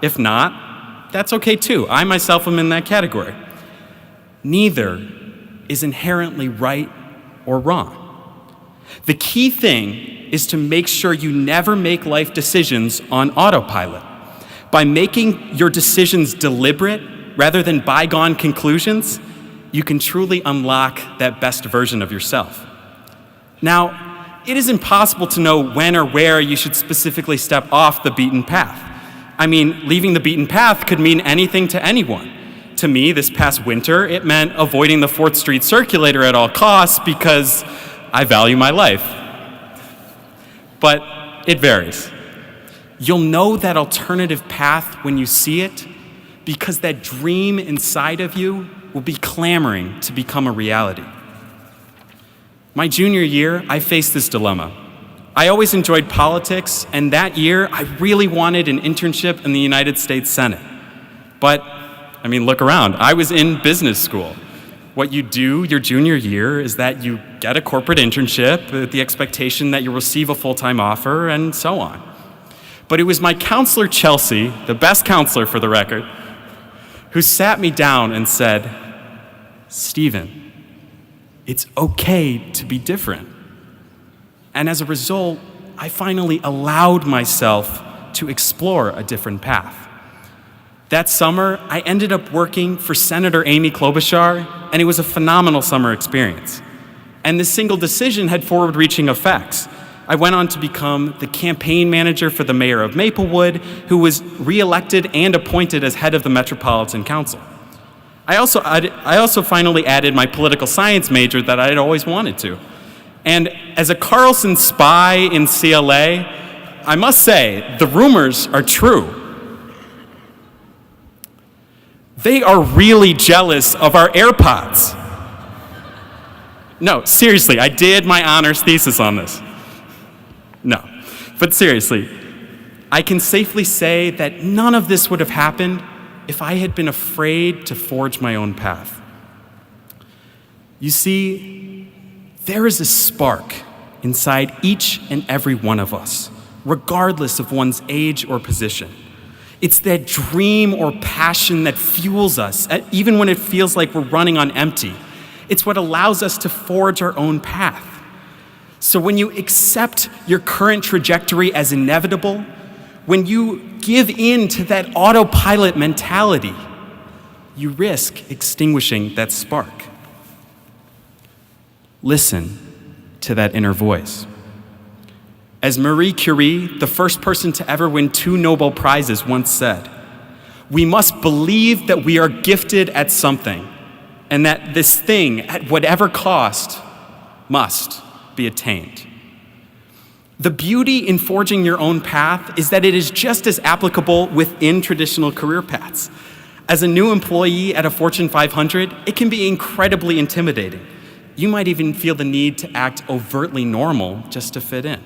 If not, that's okay too. I myself am in that category. Neither is inherently right or wrong. The key thing is to make sure you never make life decisions on autopilot. By making your decisions deliberate rather than bygone conclusions, you can truly unlock that best version of yourself. Now, it is impossible to know when or where you should specifically step off the beaten path. I mean, leaving the beaten path could mean anything to anyone. To me, this past winter, it meant avoiding the 4th Street Circulator at all costs because I value my life. But it varies. You'll know that alternative path when you see it because that dream inside of you will be clamoring to become a reality. My junior year, I faced this dilemma. I always enjoyed politics, and that year, I really wanted an internship in the United States Senate. But, I mean, look around. I was in business school. What you do your junior year is that you get a corporate internship with the expectation that you'll receive a full-time offer, and so on. But it was my counselor, Chelsea, the best counselor for the record, who sat me down and said, "Stephen, it's okay to be different." And as a result, I finally allowed myself to explore a different path. That summer, I ended up working for Senator Amy Klobuchar, and it was a phenomenal summer experience. And this single decision had forward-reaching effects. I went on to become the campaign manager for the mayor of Maplewood, who was re-elected and appointed as head of the Metropolitan Council. I also finally added my political science major that I had always wanted to. And as a Carlson spy in CLA, I must say, the rumors are true. They are really jealous of our AirPods. No, seriously, I did my honors thesis on this. No, but seriously, I can safely say that none of this would have happened if I had been afraid to forge my own path. You see, there is a spark inside each and every one of us, regardless of one's age or position. It's that dream or passion that fuels us, even when it feels like we're running on empty. It's what allows us to forge our own path. So when you accept your current trajectory as inevitable, when you give in to that autopilot mentality, you risk extinguishing that spark. Listen to that inner voice. As Marie Curie, the first person to ever win 2 Nobel Prizes, once said, "We must believe that we are gifted at something, and that this thing, at whatever cost, must be attained." The beauty in forging your own path is that it is just as applicable within traditional career paths. As a new employee at a Fortune 500, it can be incredibly intimidating. You might even feel the need to act overtly normal just to fit in.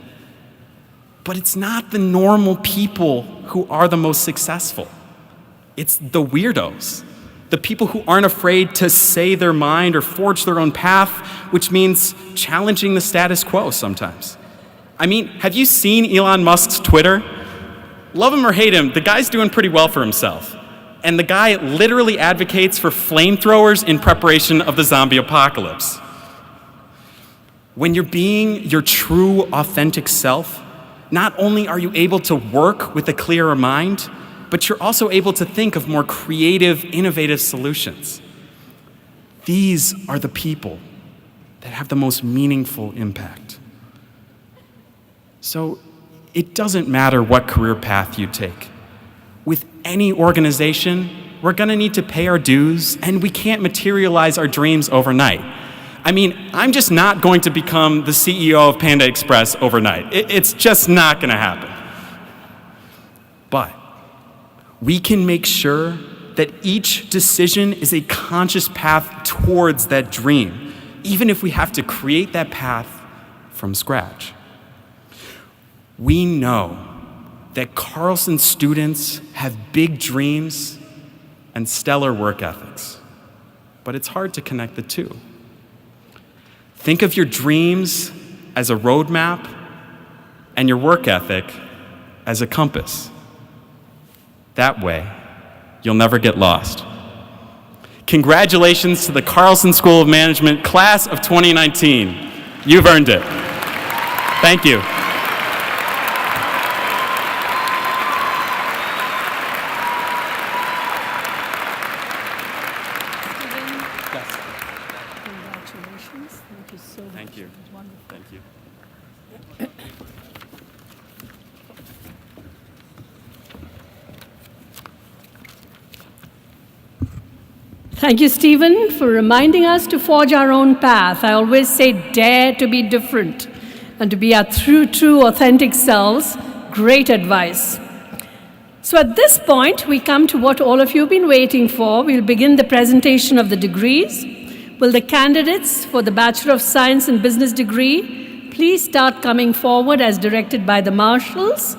But it's not the normal people who are the most successful. It's the weirdos, the people who aren't afraid to say their mind or forge their own path, which means challenging the status quo sometimes. I mean, have you seen Elon Musk's Twitter? Love him or hate him, the guy's doing pretty well for himself. And the guy literally advocates for flamethrowers in preparation of the zombie apocalypse. When you're being your true, authentic self, not only are you able to work with a clearer mind, but you're also able to think of more creative, innovative solutions. These are the people that have the most meaningful impact. So it doesn't matter what career path you take. With any organization, we're going to need to pay our dues, and we can't materialize our dreams overnight. I mean, I'm just not going to become the CEO of Panda Express overnight. It's just not going to happen. But we can make sure that each decision is a conscious path towards that dream, even if we have to create that path from scratch. We know that Carlson students have big dreams and stellar work ethics, but it's hard to connect the two. Think of your dreams as a roadmap and your work ethic as a compass. That way, you'll never get lost. Congratulations to the Carlson School of Management class of 2019. You've earned it. Thank you. Congratulations. Thank you so much. Thank you. It was wonderful. Thank you. Thank you, Stephen, for reminding us to forge our own path. I always say, dare to be different and to be our true, authentic selves. Great advice. So at this point, we come to what all of you have been waiting for. We'll begin the presentation of the degrees. Will the candidates for the Bachelor of Science in Business degree please start coming forward as directed by the marshals?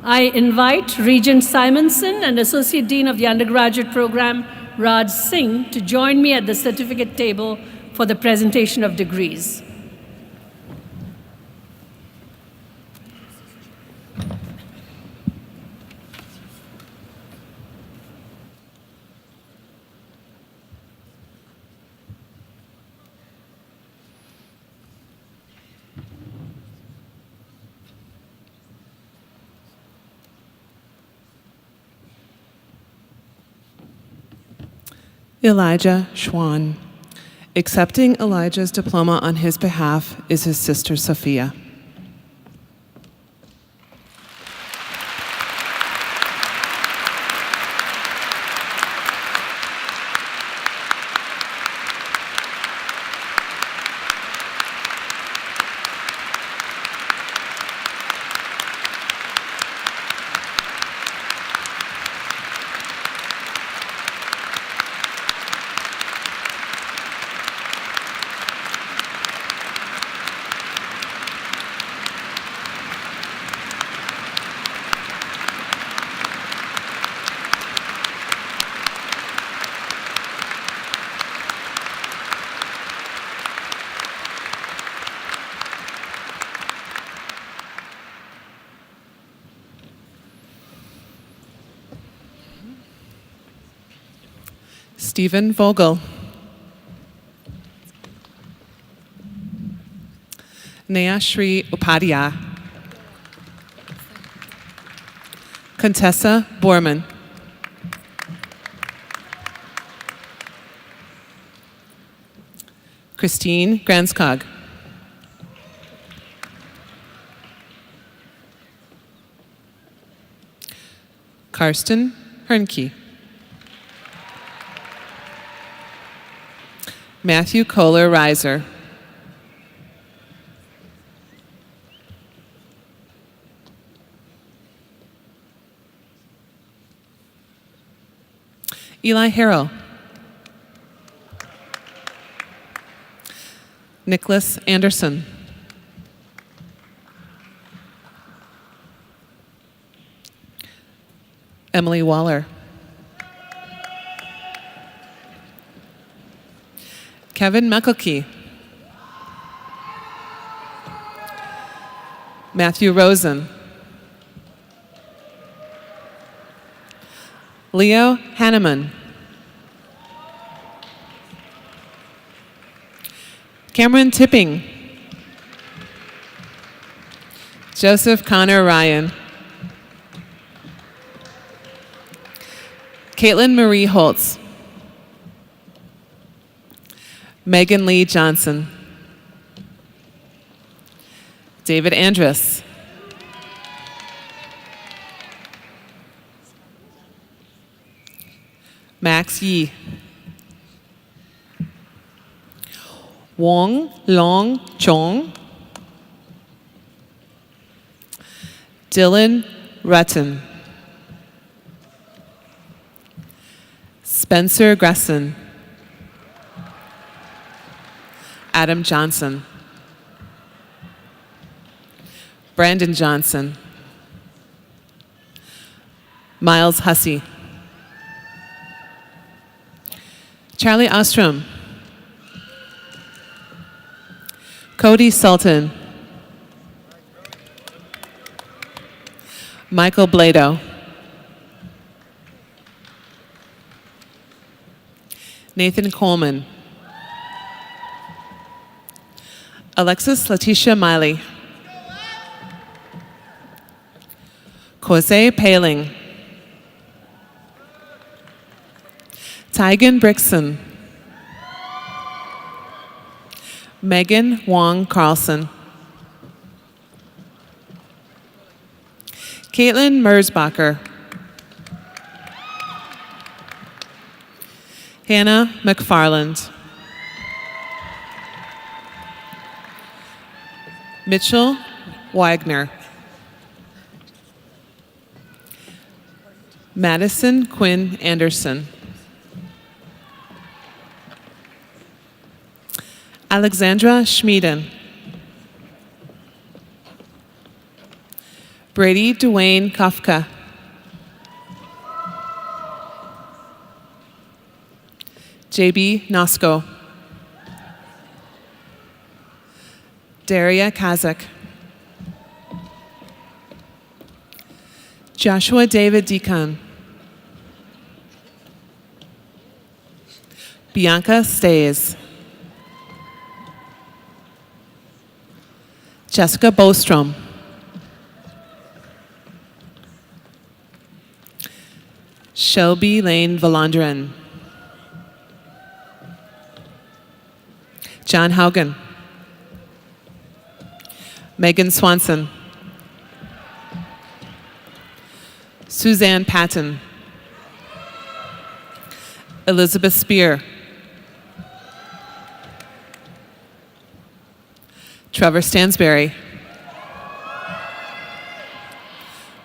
I invite Regent Simonson and Associate Dean of the Undergraduate Program, Raj Singh, to join me at the certificate table for the presentation of degrees. Elijah Schwan. Accepting Elijah's diploma on his behalf is his sister Sophia. Stephen Vogel. Nayashri Upadhyay. Contessa Borman. Christine Granskog. Karsten Hernke. Matthew Kohler Reiser. Eli Harrell. Nicholas Anderson. Emily Waller. Kevin McElkey. Matthew Rosen. Leo Hanneman. Cameron Tipping. Joseph Connor Ryan. Caitlin Marie Holtz. Megan Lee Johnson. David Andrus. Max Yi. Wong Long Chong. Dylan Rutten. Spencer Gresson. Adam Johnson. Brandon Johnson. Miles Hussey. Charlie Ostrom. Cody Sultan. Michael Blado. Nathan Coleman. Alexis Letitia Miley. Jose Paling. Tygan Brixson. Megan Wong Carlson. Caitlin Merzbacher. Hannah McFarland. Mitchell Wagner. Madison Quinn Anderson. Alexandra Schmieden. Brady Dwayne Kafka. JB Nosko. Daria Kazak. Joshua David Deacon. Bianca Stays. Jessica Bostrom. Shelby Lane Valandren. John Haugen. Megan Swanson. Suzanne Patton. Elizabeth Spear. Trevor Stansberry.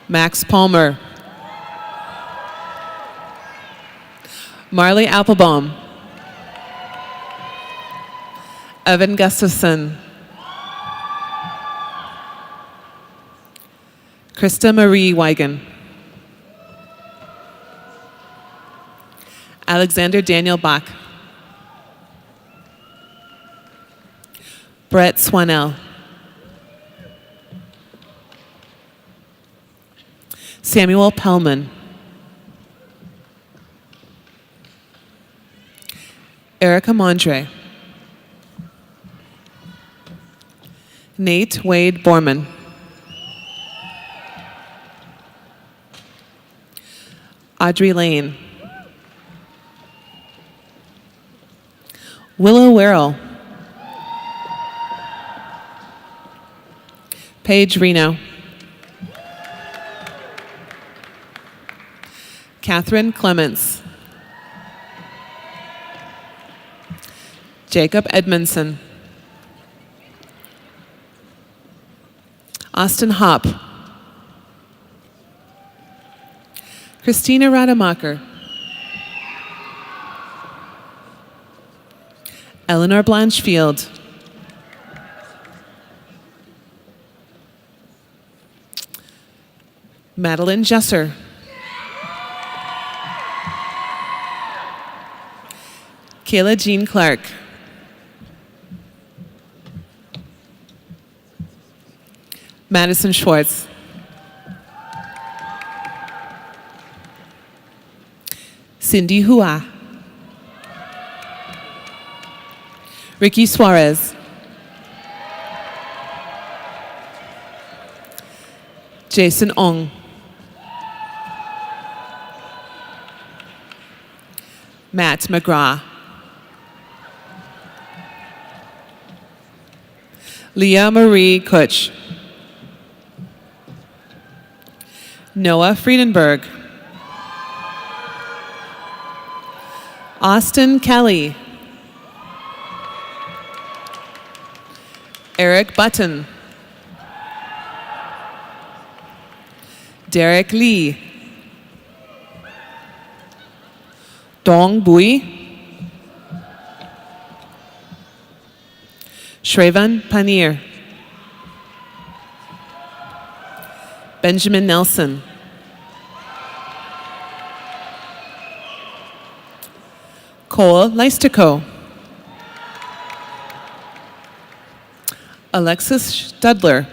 Max Palmer. Marley Applebaum. Evan Gustafson. Krista Marie Wigan. Alexander Daniel Bach. Brett Swanell. Samuel Pellman. Erica Mondre. Nate Wade Borman. Audrey Lane. Willow Werrell. Paige Reno. Catherine Clements. Jacob Edmondson. Austin Hopp. Christina Rademacher. Eleanor Blanchfield. Madeline Jesser. Kayla Jean Clark. Madison Schwartz. Cindy Hua. Ricky Suarez. Jason Ong. Matt McGraw. Leah Marie Kutch. Noah Friedenberg. Austin Kelly. Eric Button. Derek Lee. Dong Bui. Shravan Panir. Benjamin Nelson. Cole Leistico. Alexis Studler.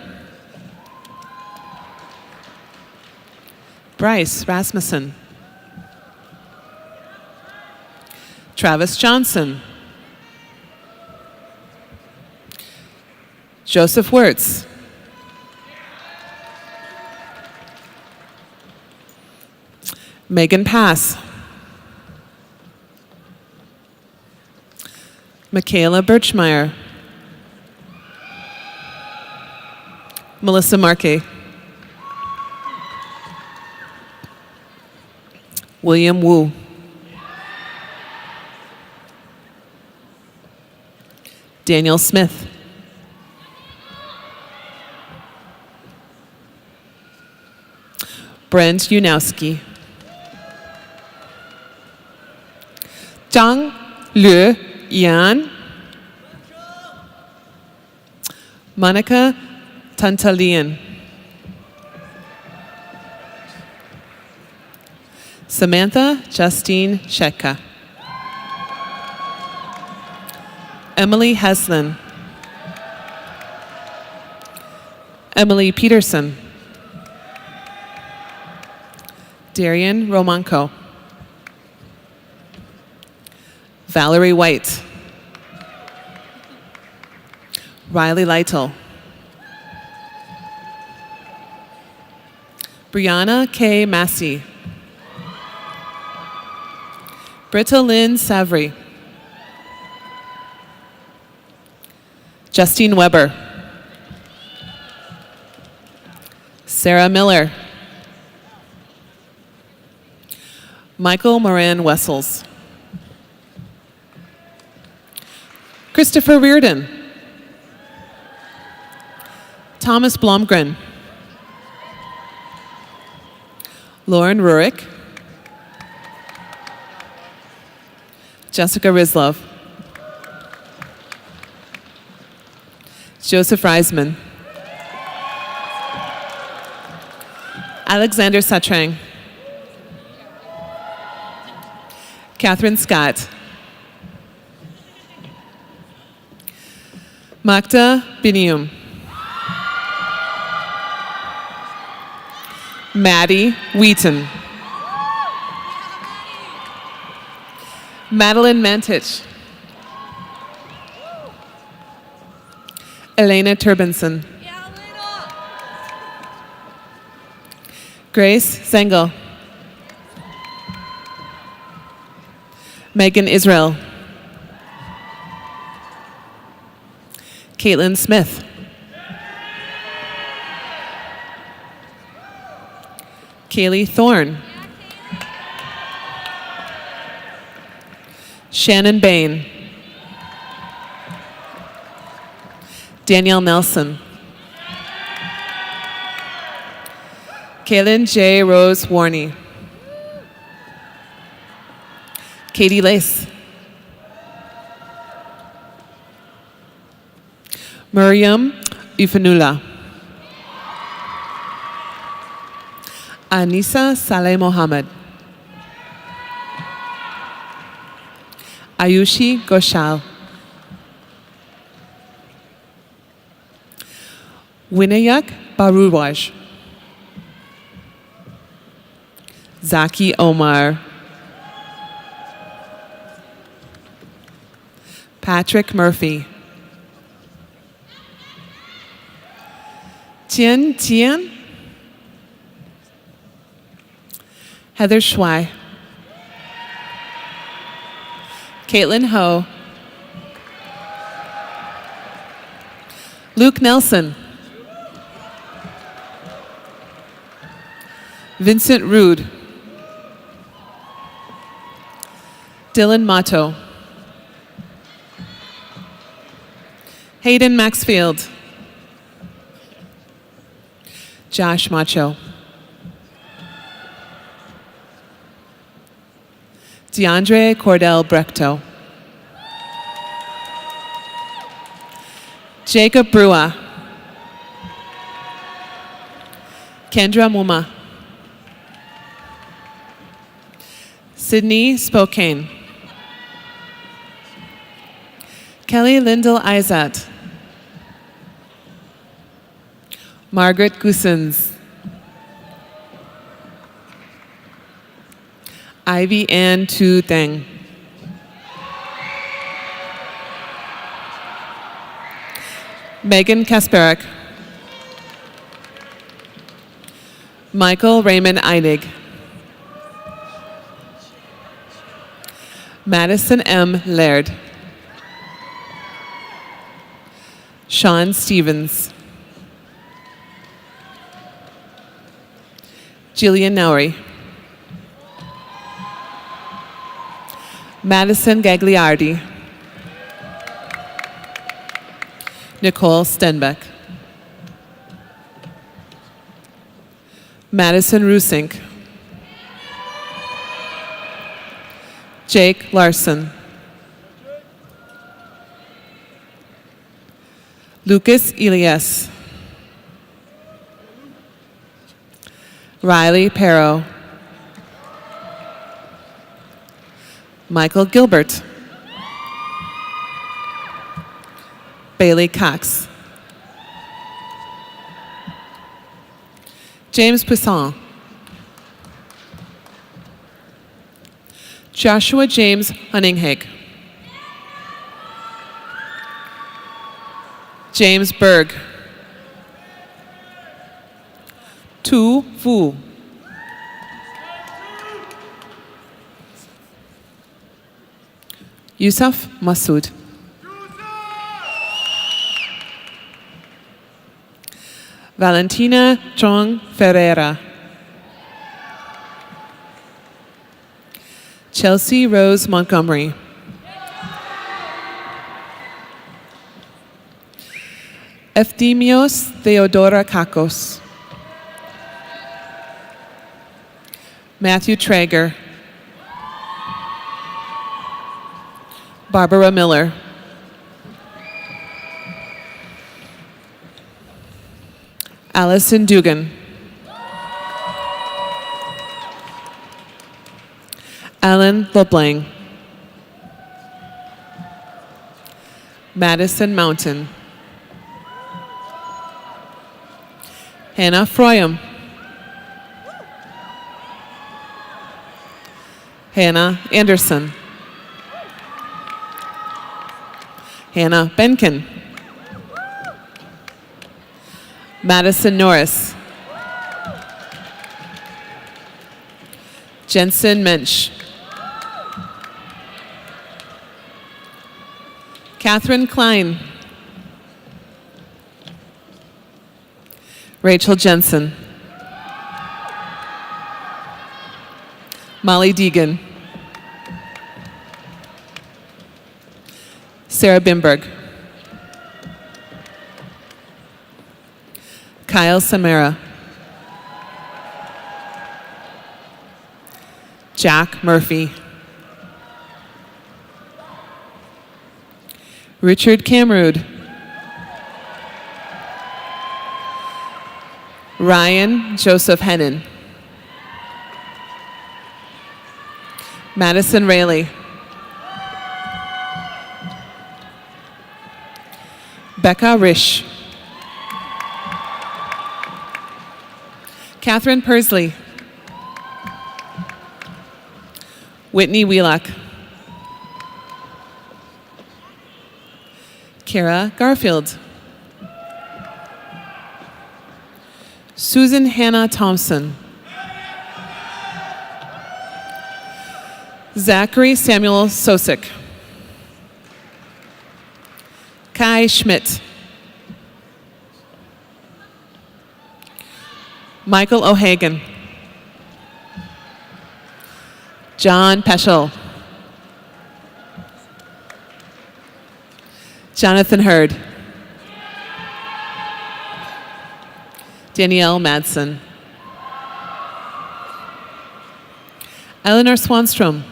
Bryce Rasmussen. Travis Johnson. Joseph Wirtz. Megan Pass. Michaela Birchmeyer. Melissa Markey. William Wu. Daniel Smith. Brent Unowski. Zhang Liu Yan. Monica Tantalian. Samantha Justine Sheka. Emily Heslin. Emily Peterson. Darian Romanko. Valerie White. Riley Lytle. Brianna K. Massey. Britta Lynn Savry. Justine Weber. Sarah Miller. Michael Moran Wessels. Christopher Reardon. Thomas Blomgren. Lauren Rurik. Jessica Rislov. Joseph Reisman. Alexander Satrang. Catherine Scott. Magda Binium. Maddie Wheaton. Madeline Mantich. Elena Turbinson. Grace Zengel. Megan Israel. Caitlin Smith. Kaylee Thorne. Shannon Bain. Danielle Nelson. Kaylin J. Rose Warney. Katie Lace. Miriam Ifanula. Anisa Saleh Mohammed. Ayushi Goshal. Winayak Baruwaj. Zaki Omar. Patrick Murphy. Tian Tian. Heather Schwei. Caitlin Ho. Luke Nelson. Vincent Rude. Dylan Mato. Hayden Maxfield. Josh Macho. DeAndre Cordell Brechto. Jacob Brua. Kendra Muma. Sydney Spokane. Kelly Lyndall Izat. Margaret Goosens. Ivy Ann Tu Theng. Megan Kasperek. Michael Raymond Einig. Madison M. Laird. Sean Stevens. Jillian Nowry. Madison Gagliardi. Nicole Stenbeck. Madison Rusink. Jake Larson. Lucas Elias. Riley Perro. Michael Gilbert. Bailey Cox. James Poisson. Joshua James Hunninghake. James Berg. Tu Fu. Yusuf Masood. Valentina Chong Ferreira. Chelsea Rose Montgomery. Efthymios Theodora Kakos. Matthew Traeger. Barbara Miller. Allison Dugan. Alan LeBlanc. Madison Mountain. Hannah Froyam. Hannah Anderson. Hannah Benkin. Madison Norris. Jensen Mensch. Catherine Klein. Rachel Jensen. Molly Deegan. Sarah Bimberg. Kyle Samara. Jack Murphy. Richard Camrood. Ryan Joseph Hennon. Madison Rayleigh. Becca Risch. Catherine Persley. Whitney Wheelock. Kara Garfield. Susan Hannah Thompson. Zachary Samuel Sosik. Kai Schmidt. Michael O'Hagan. John Peschel. Jonathan Hurd. Danielle Madsen. Eleanor Swanstrom.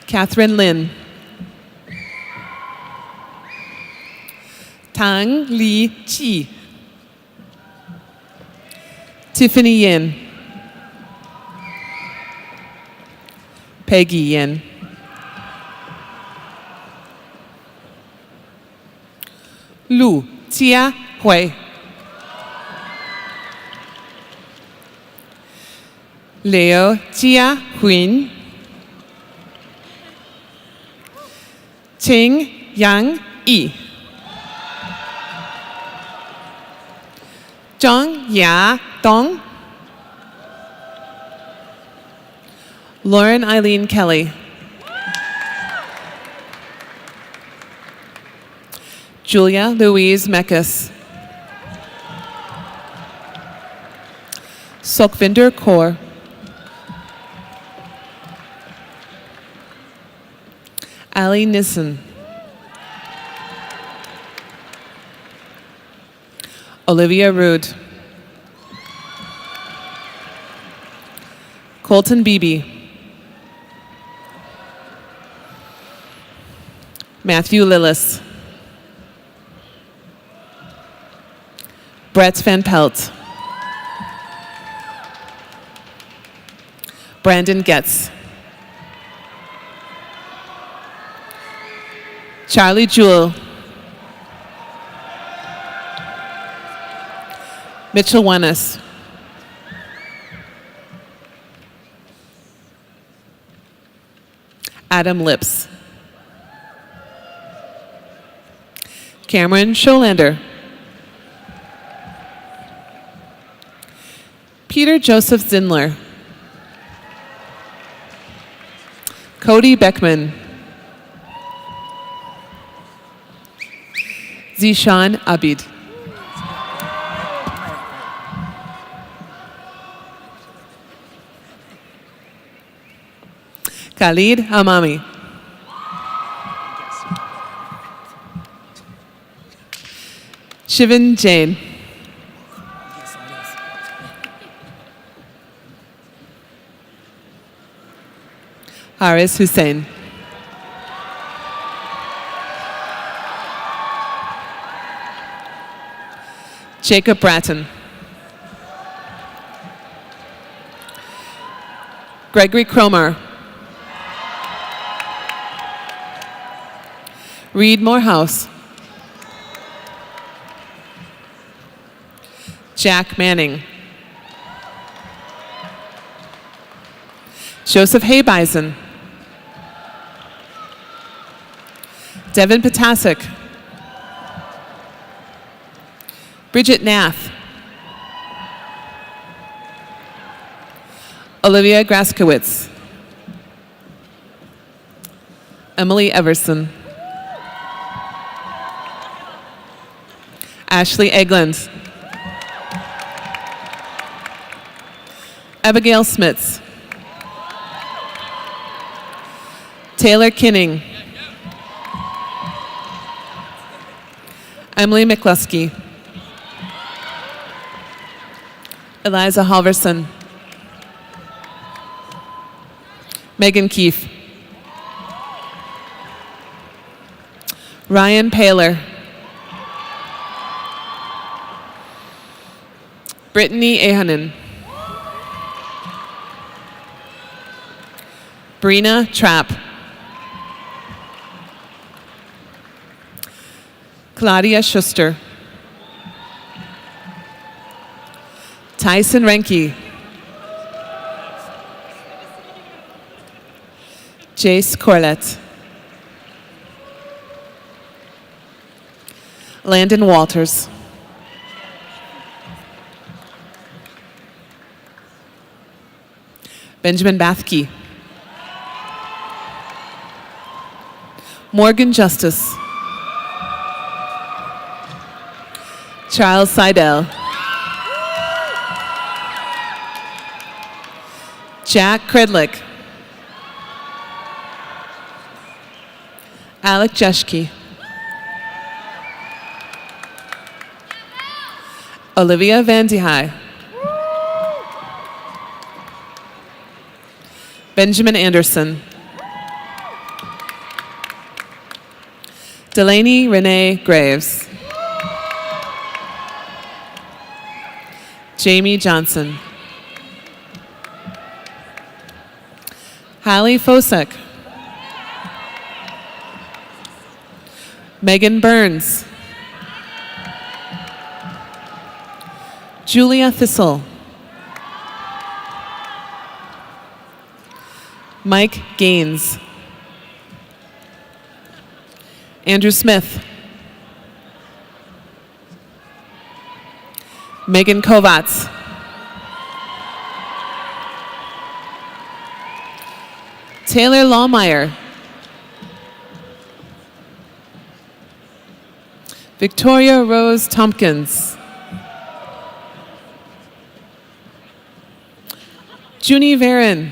Catherine Lin. Tang Li Chi. Tiffany Yin. Peggy Yin. Lu Tia Hui. Leo Jia Huin. Ting Yang Yi. Zhang Ya Dong. Lauren Eileen Kelly. Julia Louise Mekas. Sokvinder Kaur. Ali Nissen. Olivia Rude. Colton Beebe. Matthew Lillis. Brett Van Pelt. Brandon Getz. Charlie Jewell. Mitchell Wennes. Adam Lips. Cameron Scholander. Peter Joseph Zindler. Cody Beckman. Zishan Abid. Khalid Amami. Shivan Jain. Haris Hussein. Jacob Bratton. Gregory Cromer. Reed Morehouse. Jack Manning. Joseph Haybison. Devin Potasek. Bridget Nath. Olivia Graskowitz. Emily Everson. Ashley Eglund. Abigail Smits. Taylor Kinning. Emily McCluskey. Eliza Halverson. Megan Keefe. Ryan Paler. Brittany Ahanen. Brina Trapp. Claudia Schuster. Tyson Renke. Jace Corlett. Landon Walters. Benjamin Bathke. Morgan Justice. Charles Seidel. Jack Kredlick. Alec Jeschke. Olivia Van de Heij. Benjamin Anderson. Delaney Renee Graves. Jamie Johnson. Hallie Fosek. Megan Burns. Julia Thistle. Mike Gaines. Andrew Smith. Megan Kovacs. Taylor Lawmeyer. Victoria Rose Tompkins. Junie Varon.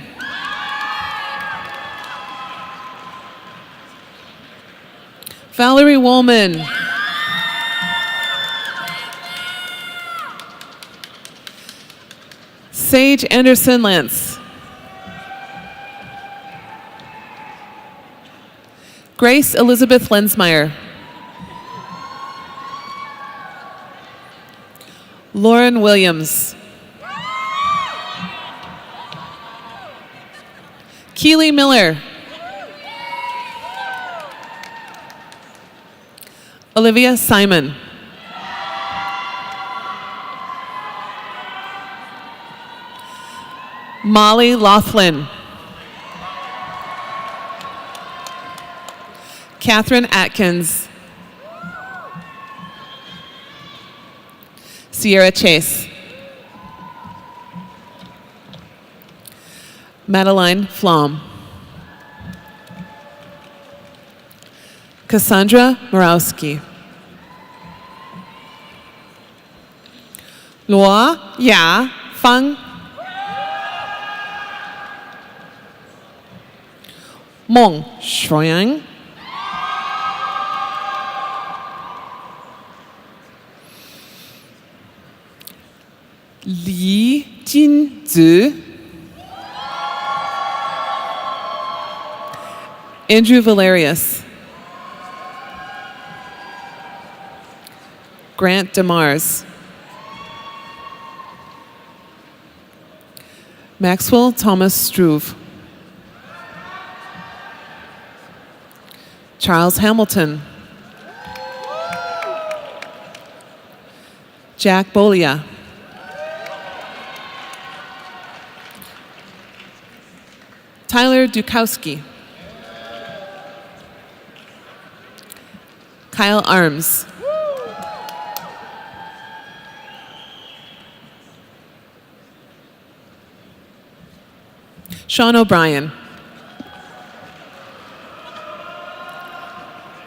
Valerie Woolman. Sage Anderson Lance. Grace Elizabeth Lensmeyer. Lauren Williams. Keely Miller. Olivia Simon. Molly Laughlin. Catherine Atkins. Sierra Chase. Madeline Flom. Cassandra Morawski. Luo Ya Fang. Meng Shuang. Li Jinzi. Andrew Valerius. Grant DeMars. Maxwell Thomas Struve. Charles Hamilton. Jack Bolia. Tyler Dukowski. Kyle Arms. Sean O'Brien.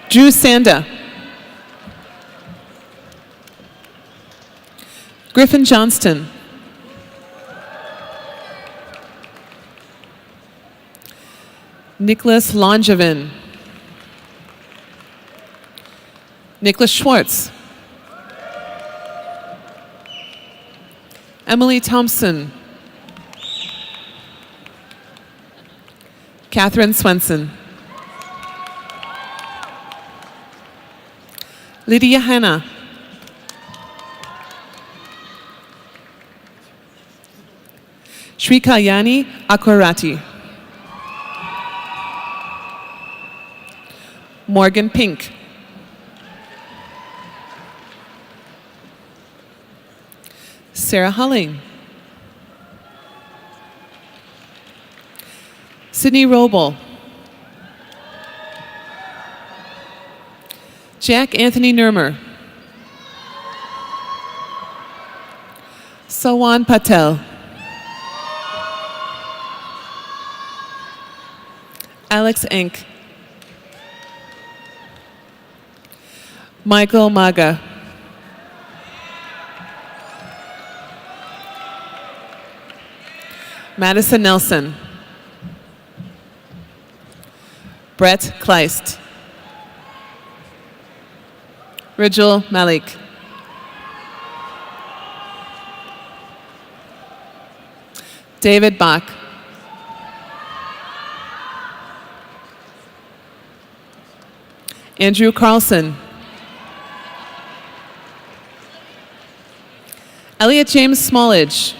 Drew Sanda. Griffin Johnston. Nicholas Langevin. Nicholas Schwartz. Emily Thompson. Catherine Swenson. Lydia Hanna. Sri Kalyani Akurati. Morgan Pink. Sarah Hulling. Sydney Roble. Jack Anthony Nurmer. Sawan Patel. Alex Enck. Michael Maga. Madison Nelson. Brett Kleist. Rijal Malik. David Bach. Andrew Carlson. Elliot James Smallage.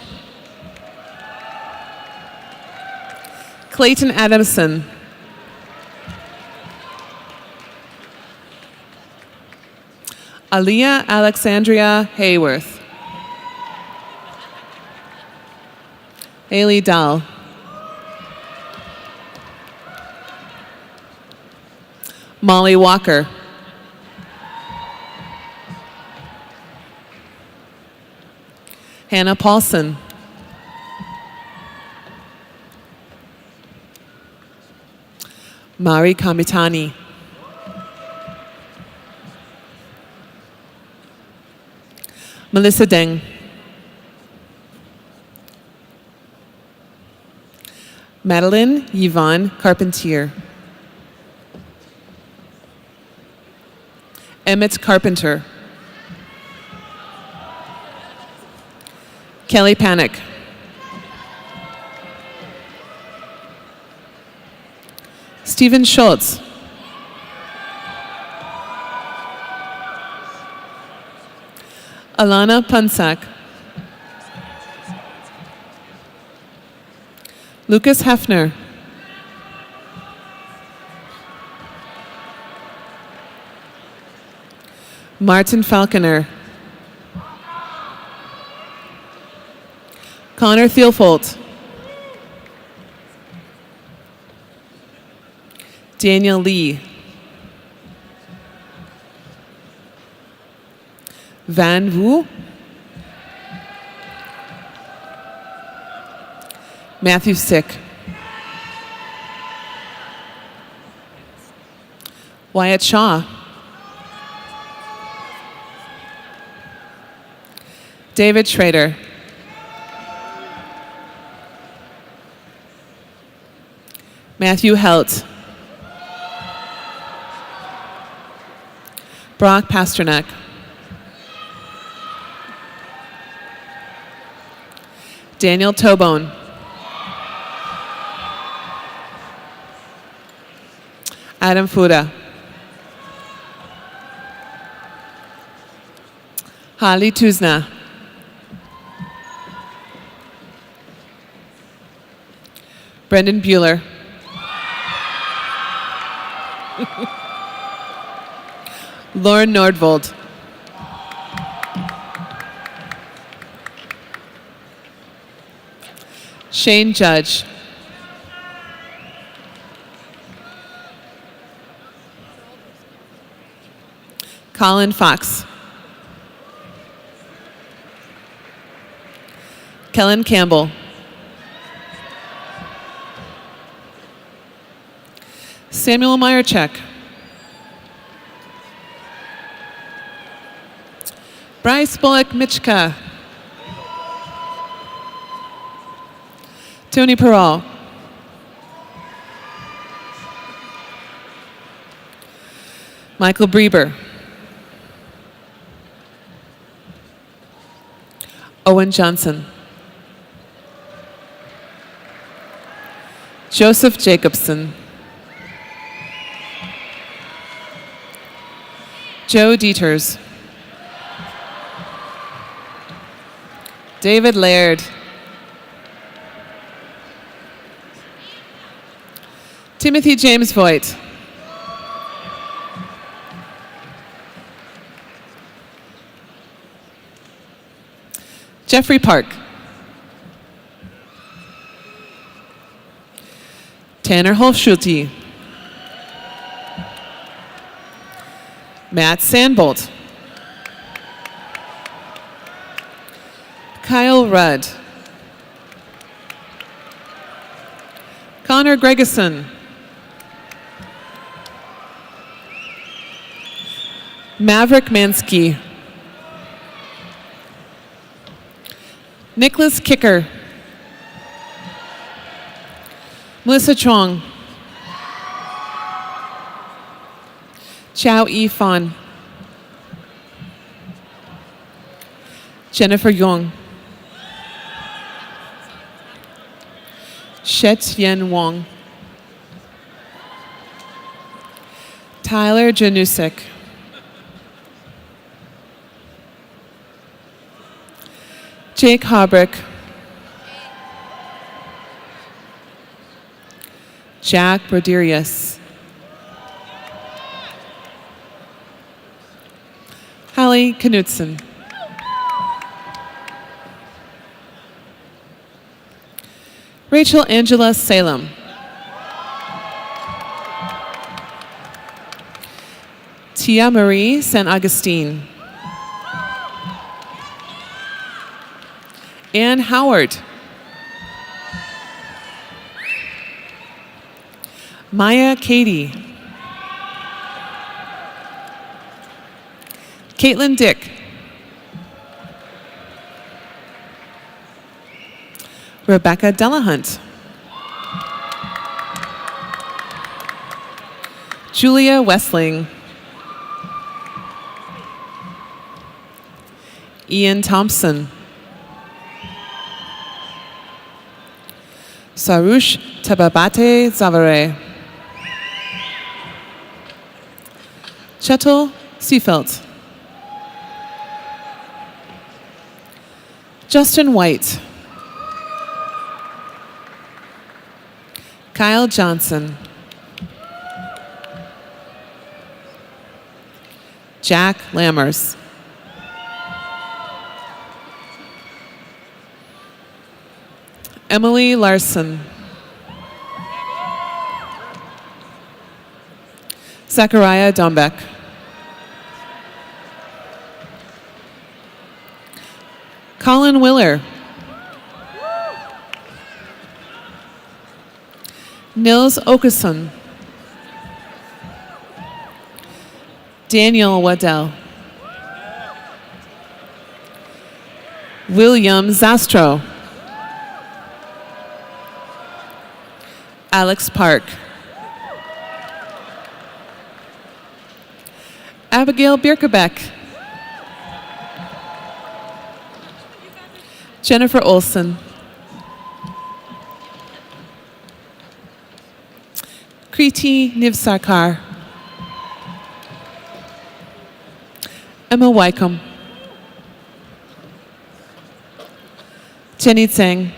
Clayton Adamson. Aliyah Alexandria Hayworth. Haley Dahl. Molly Walker. Hannah Paulson. Mari Kamitani. Melissa Deng. Madeline Yvonne Carpentier. Emmett Carpenter. Kelly Panic. Stephen Schultz. Alana Punsak. Lucas Hefner. Martin Falconer. Connor Thielfolt. Daniel Lee. Van Wu. Matthew Sick. Wyatt Shaw. David Schrader. Matthew Helt. Brock Pasternak. Daniel Tobone. Adam Fuda. Holly Tuzna. Brendan Bueller. Lauren Nordvold. Shane Judge. Colin Fox. Kellen Campbell. Samuel Meyercheck. Bryce Bullock-Michka. Tony Peral. Michael Breber. Owen Johnson. Joseph Jacobson. Joe Dieters. David Laird. Timothy James Voigt. Jeffrey Park. Tanner Holschulte. Matt Sandbolt. Kyle Rudd. Connor Gregeson. Maverick Mansky. Nicholas Kicker. Melissa Chong. Chow E. Fan. Jennifer Yong. Shet Yen Wong. Tyler Janusik. Jake Habrick. Jack Broderius. Hallie Knutson. Rachel Angela Salem. Tia Marie San Agustin. Ann Howard. Maya Katie. Caitlin Dick. Rebecca Delahunt. Julia Westling. Ian Thompson. Sarush Tababate Zavare. Chetal Seafelt. Justin White. Kyle Johnson. Jack Lammers. Emily Larson. Zachariah Dombeck. Colin Willer. Nils Okeson. Daniel Waddell. William Zastro. Alex Park. Abigail Birkebeck. Jennifer Olson. Kriti Nivsarkar. Emma Wycombe. Jenny Tseng.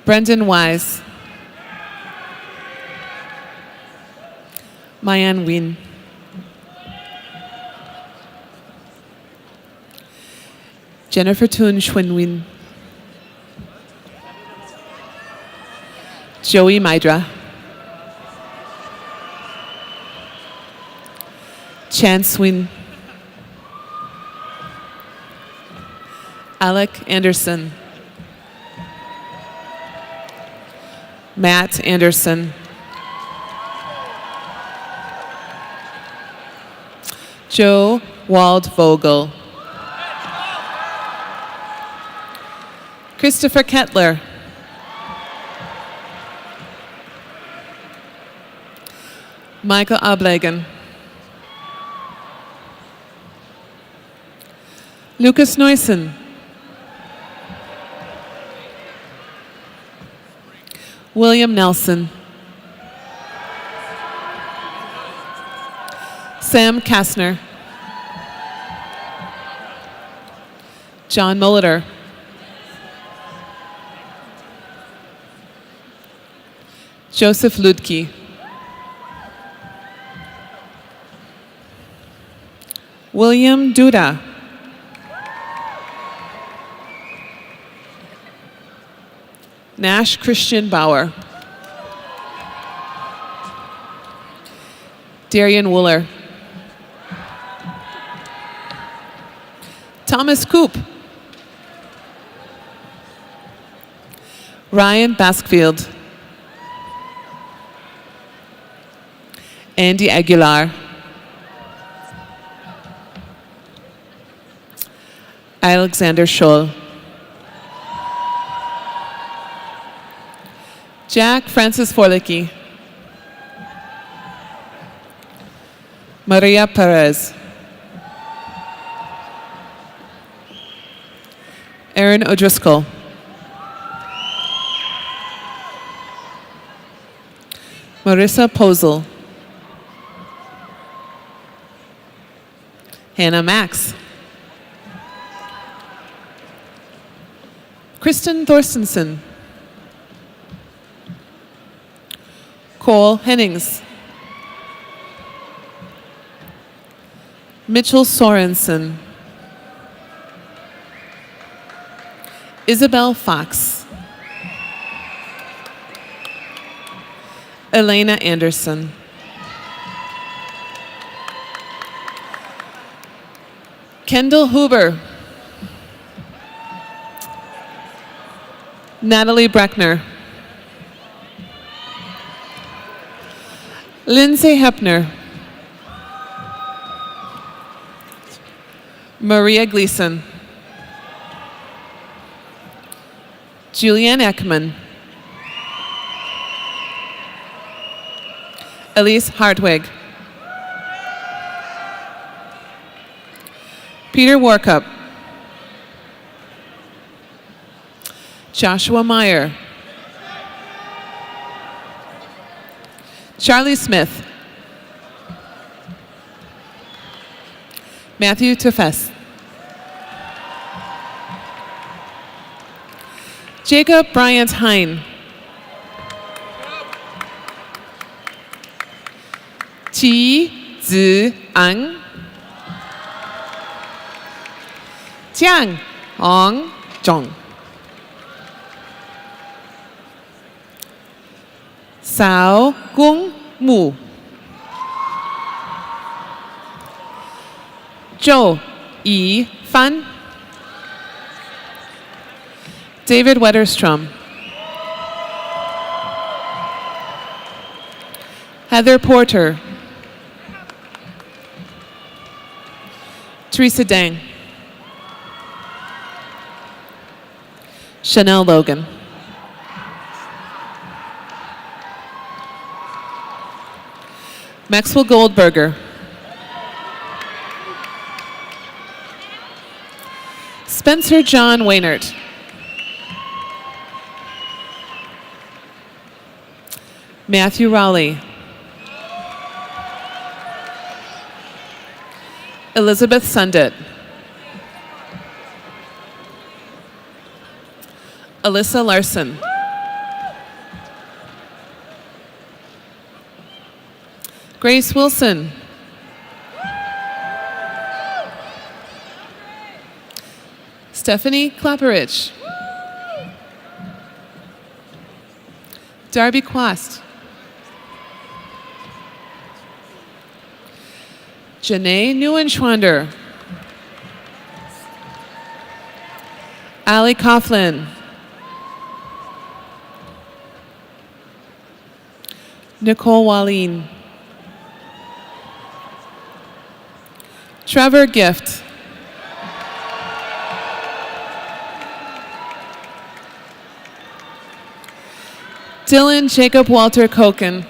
Brendan Wise. Mayan Win. Jennifer Toon Schwinwin. Joey Mydra. Chance Win. Alec Anderson. Matt Anderson. Joe Waldvogel. Christopher Kettler. Michael Ablagan. Lucas Neusen. William Nelson. Sam Kastner. John Molitor. Joseph Ludke. William Duda. Nash Christian Bauer. Darian Wooler. Thomas Coop. Ryan Baskfield. Andy Aguilar. Alexander Scholl. Jack Francis Forlicki. Maria Perez. Aaron O'Driscoll. Marissa Posel. Hannah Max. Kristen Thorstensen. Cole Hennings. Mitchell Sorensen. Isabel Fox. Elena Anderson. Kendall Huber. Natalie Breckner. Lindsay Hepner. Maria Gleason. Julianne Ekman. Elise Hartwig. Peter Warkup. Joshua Meyer. Charlie Smith. Matthew Tefes. Jacob Bryant Hine. Qi Zi Ang. Jiang Hong Zhong. Sao Gong Mu. Zhou Yi Fan. David Wetterstrom. Heather Porter. Teresa Dang. Chanel Logan. Maxwell Goldberger. Spencer John Wainert. Matthew Rowley. Elizabeth Sundit. Alyssa Larson. Grace Wilson. Stephanie Klapperich. Darby Quast. Janae Neuenschwander. Allie Coughlin. Nicole Wallin. Trevor Gift. Dylan Jacob Walter Koken.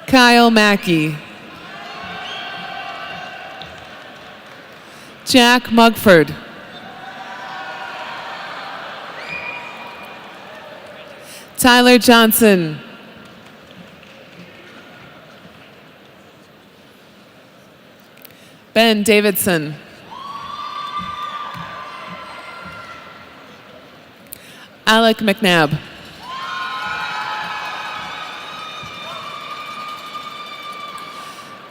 Kyle Mackey. Jack Mugford. Tyler Johnson. Ben Davidson. Alex Alec McNabb.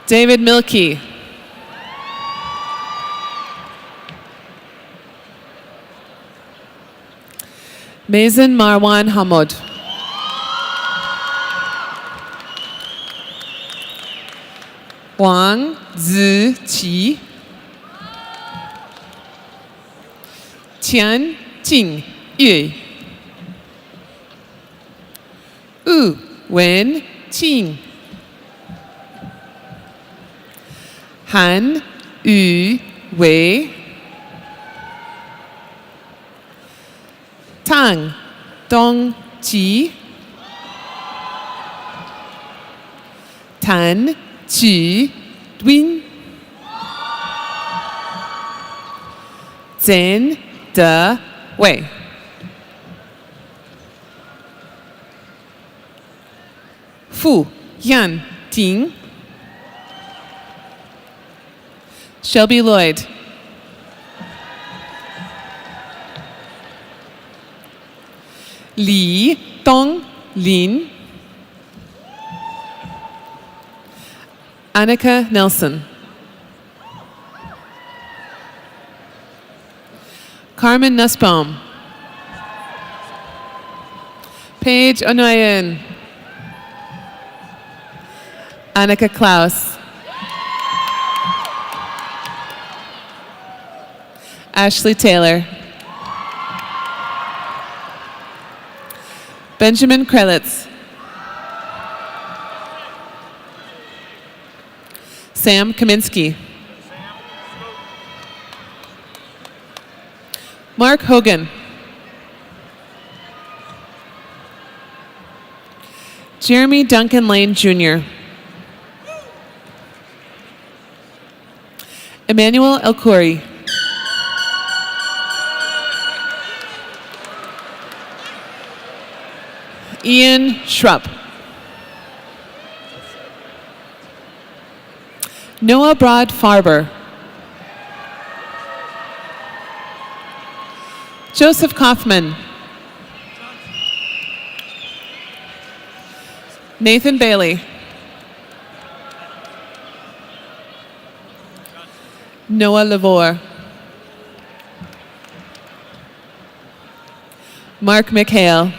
David Milkey. Mazen Marwan Hamod. Wang Ziqi. Tian Jing Yue. Wu Wen Qing. Han Yu Wei. Tang Dong Ji. Tan Qi Win. Zhen De Wei. Fu Yan Ting. Shelby Lloyd. Li Dong Lin. Annika Nelson. Carmen Nussbaum. Paige Onoyen. Annika Klaus. Ashley Taylor. Benjamin Krelitz. Sam Kaminsky. Mark Hogan. Jeremy Duncan Lane Jr. Emmanuel Elkouri. Ian Schrupp. Noah Broad Farber. Joseph Kaufman. Nathan Bailey. Noah Lavore. Mark McHale.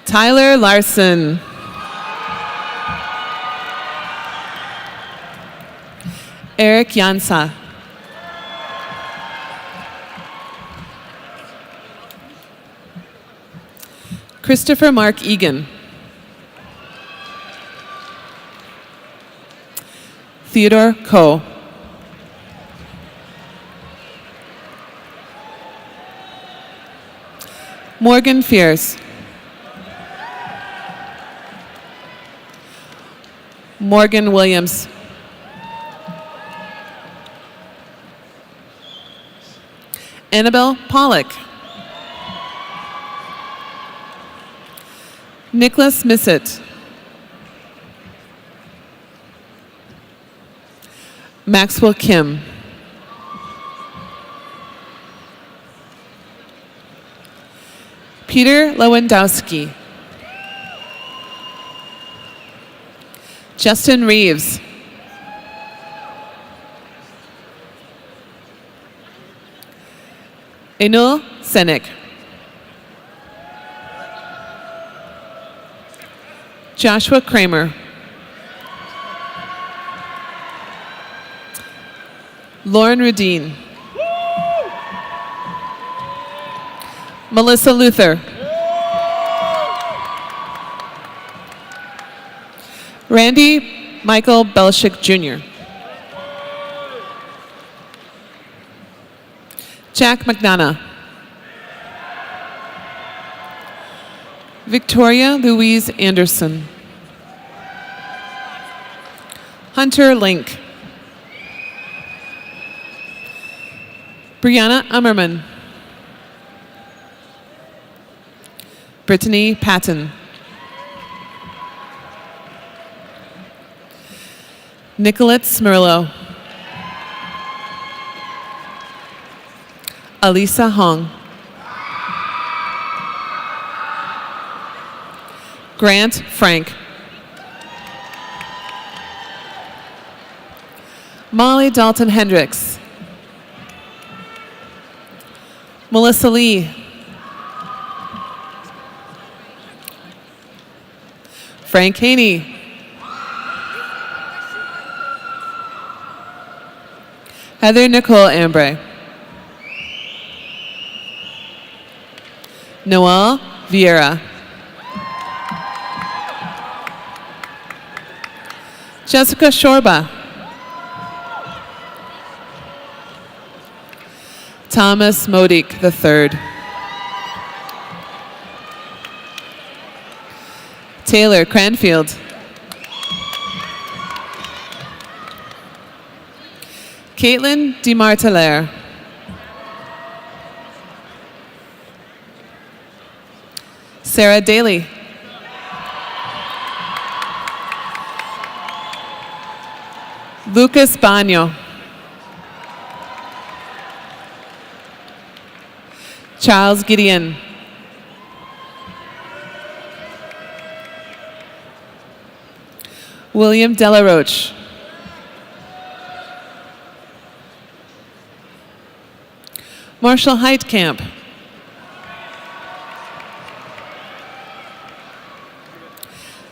Tyler Larson. Eric Jansa. Christopher Mark Egan. Theodore Coe. Morgan Fierce. Morgan Williams. Annabelle Pollock. Nicholas Missett. Maxwell Kim. Peter Lewandowski. Justin Reeves. Enul Senek. Joshua Kramer. Lauren Rudine. Melissa Luther. Randy Michael Belshik Jr. Jack McDonough. Victoria Louise Anderson. Hunter Link. Brianna Ummerman. Brittany Patton. Nicolette Smirlo. Alisa Hong. Grant Frank. Molly Dalton Hendricks. Melissa Lee. Frank Haney. Heather Nicole Ambre. Noel Vieira. Jessica Shorba. Thomas Modik III. Taylor Cranfield. Caitlin DeMartelaire. Sarah Daly. Lucas Bagno. Charles Gideon. William Delaroche. Marshall Heitkamp.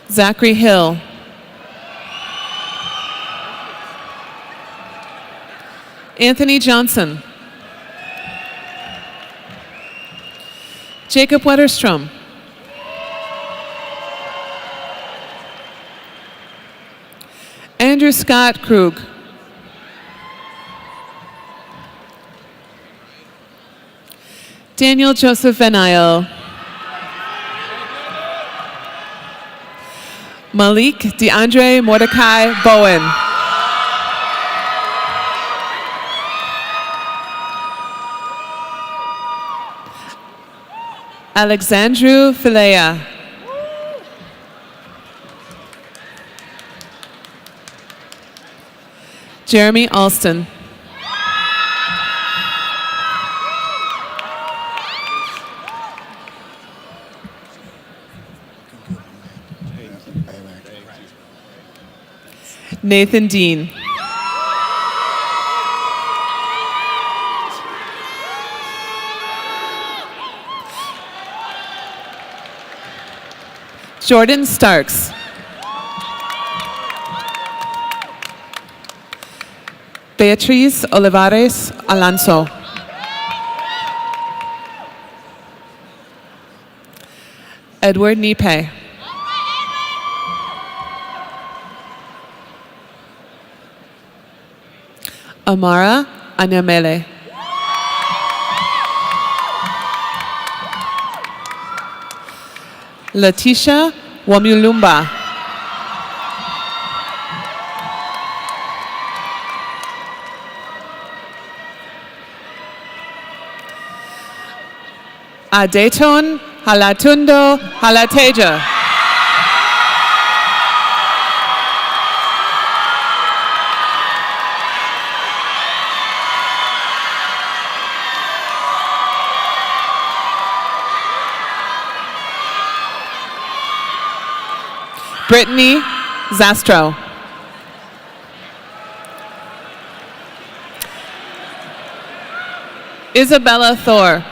Zachary Hill. Anthony Johnson. Jacob Wetterstrom. Andrew Scott Krug. Daniel Joseph Van Eyl. Malik DeAndre Mordecai Bowen. Alexandru Filea. Jeremy Alston. Nathan Dean. Jordan Starks. Beatriz Olivares Alonso. Edward Nipe. Amara Anyamele. Letitia Wamulumba. Adeton Halatundo Halateja. Brittany Zastro. Isabella Thor.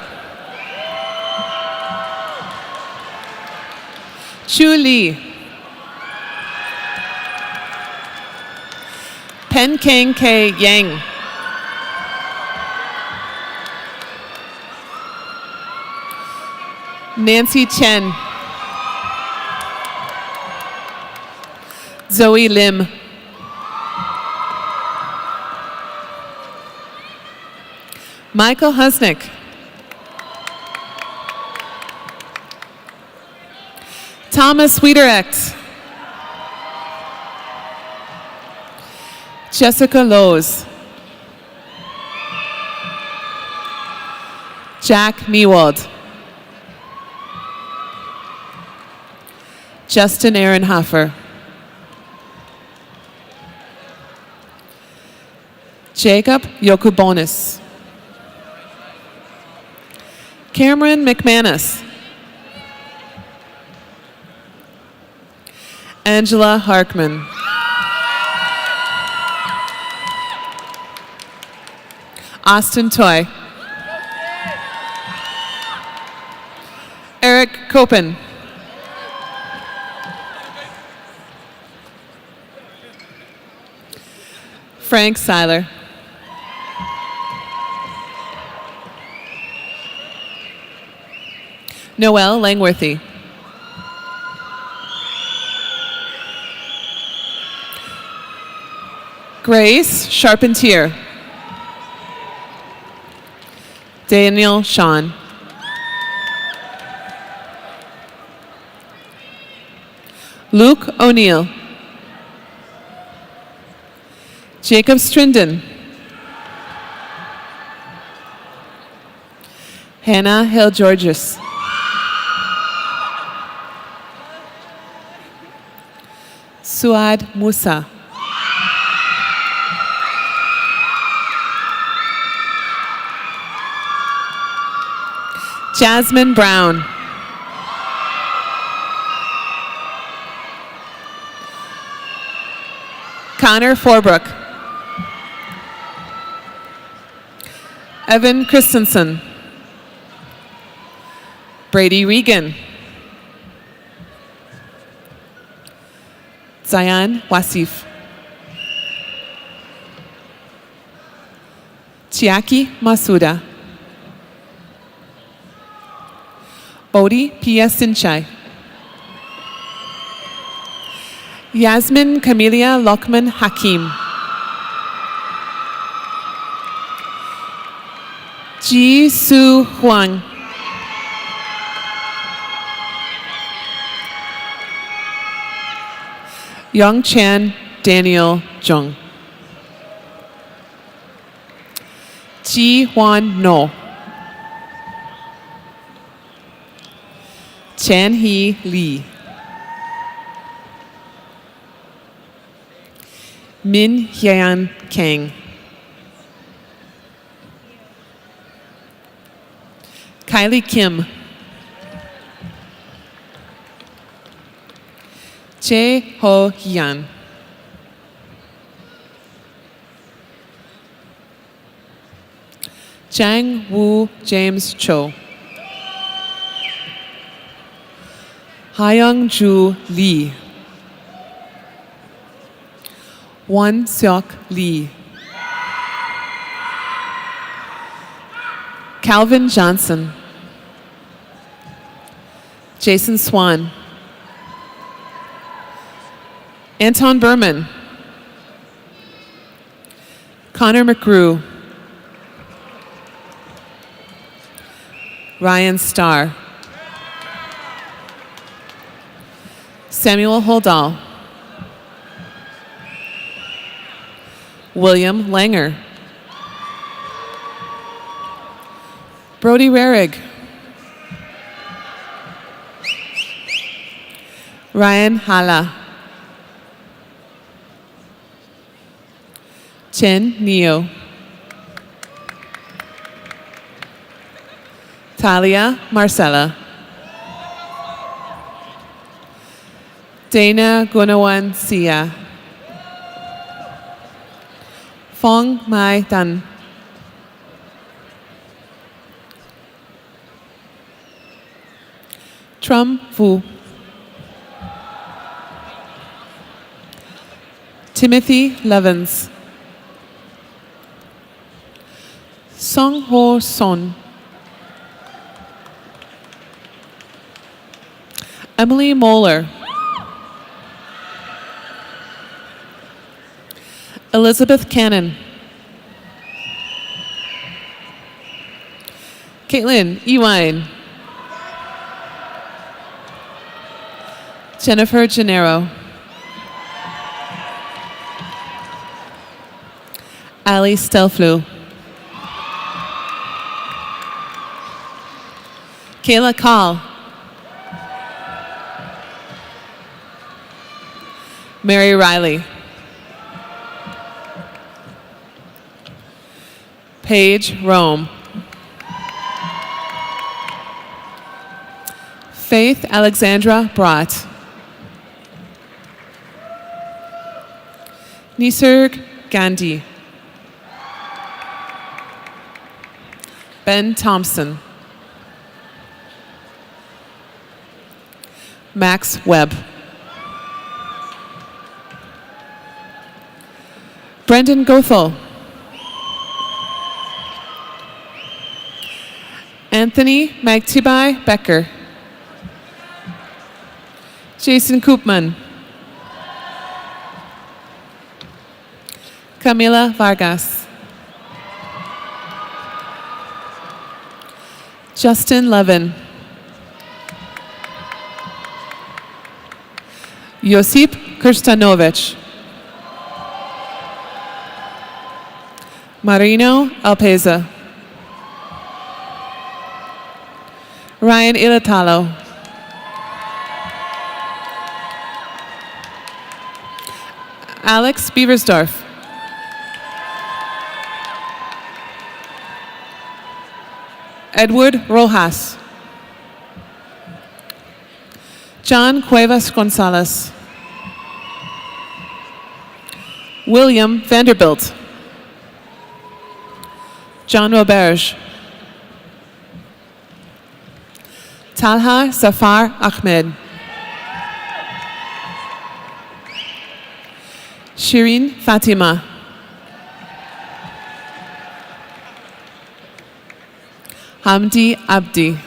Chu Lee. Pen Kang K. Yang. Nancy Chen. Zoe Lim. Michael Husnick. Thomas Wiederecht. Jessica Lowe's. Jack Newald. Justin Ehrenhofer. Jacob Yokubonis. Cameron McManus. Angela Harkman. Austin Toy. Eric Copen. Frank Seiler. Noelle Langworthy. Grace Charpentier. Daniel Sean. Luke O'Neill. Jacob Strinden. Hannah Hill-Georges. Suad Musa. Jasmine Brown. Connor Forbrook. Evan Christensen. Brady Regan. Zayan Wasif. Chiaki Masuda. Bodhi Pia Sinchai. Yasmin Camelia Lokman Hakim. Ji Su Huang. Young Chan Daniel Jung. Ji Hwan No. Chan Hee Lee. Min Hyan Kang. Kylie Kim. Che Ho Hyun. Chang Woo James Cho. Hyung Ju Lee. Won Seok Lee. Calvin Johnson. Jason Swan. Anton Berman. Connor McGrew. Ryan Starr. Samuel Holdall. William Langer. Brody Rarig. Ryan Hala. Chen Neo. Talia Marcella. Dana Gunawan Sia. Fong Mai Tan. Trum Vu. Timothy Levens. Song Ho Son. Emily Moeller. Elizabeth Cannon. Caitlin Ewine. Jennifer Gennaro. Ali Stelflu. Kayla Call. Mary Riley. Paige Rome. Faith Alexandra Brott. Nisarg Gandhi. Ben Thompson. Max Webb. Brendan Gothel. Anthony Magtibai Becker. Jason Koopman. Camila Vargas. Justin Levin. Josip Krstanovic. Marino Alpeza. Ryan Ilatalo. Alex Beversdorf. Edward Rojas. John Cuevas Gonzalez. William Vanderbilt. John Roberge. Talha Zafar Ahmed. Shireen Fatima. Hamdi Abdi.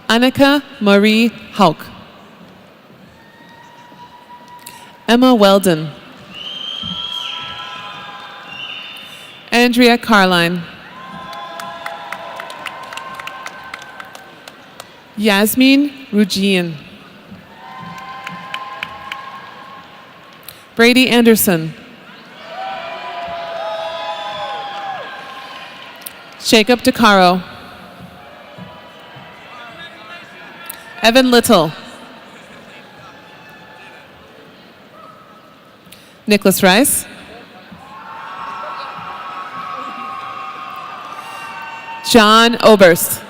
Annika Marie Hauk. Emma Weldon. Andrea Carline. Yasmin Rujian. Brady Anderson. Jacob DeCaro. Evan Little. Nicholas Rice. John Oberst.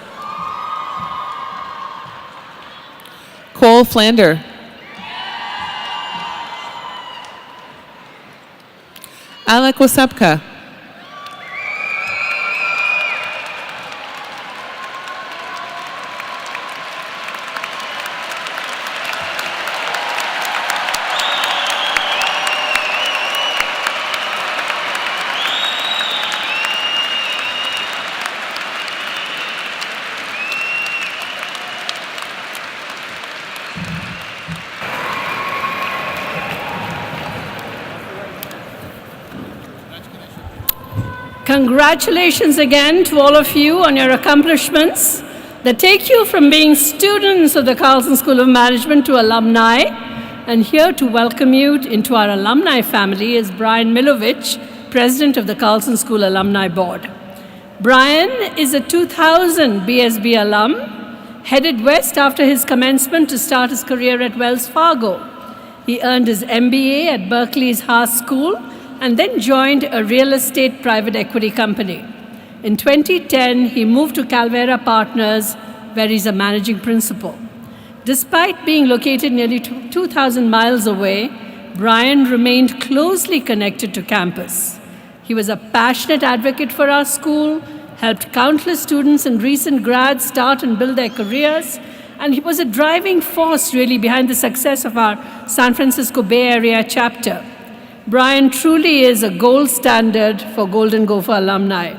Cole Flander. Alec Wasepka. Congratulations again to all of you on your accomplishments that take you from being students of the Carlson School of Management to alumni. And here to welcome you into our alumni family is Brian Milovich, President of the Carlson School Alumni Board. Brian is a 2000 BSB alum, headed west after his commencement to start his career at Wells Fargo. He earned his MBA at Berkeley's Haas School and then joined a real estate private equity company. In 2010, he moved to Calvera Partners, where he's a managing principal. Despite being located nearly 2,000 miles away, Brian remained closely connected to campus. He was a passionate advocate for our school, helped countless students and recent grads start and build their careers, and he was a driving force really behind the success of our San Francisco Bay Area chapter. Brian truly is a gold standard for Golden Gopher alumni.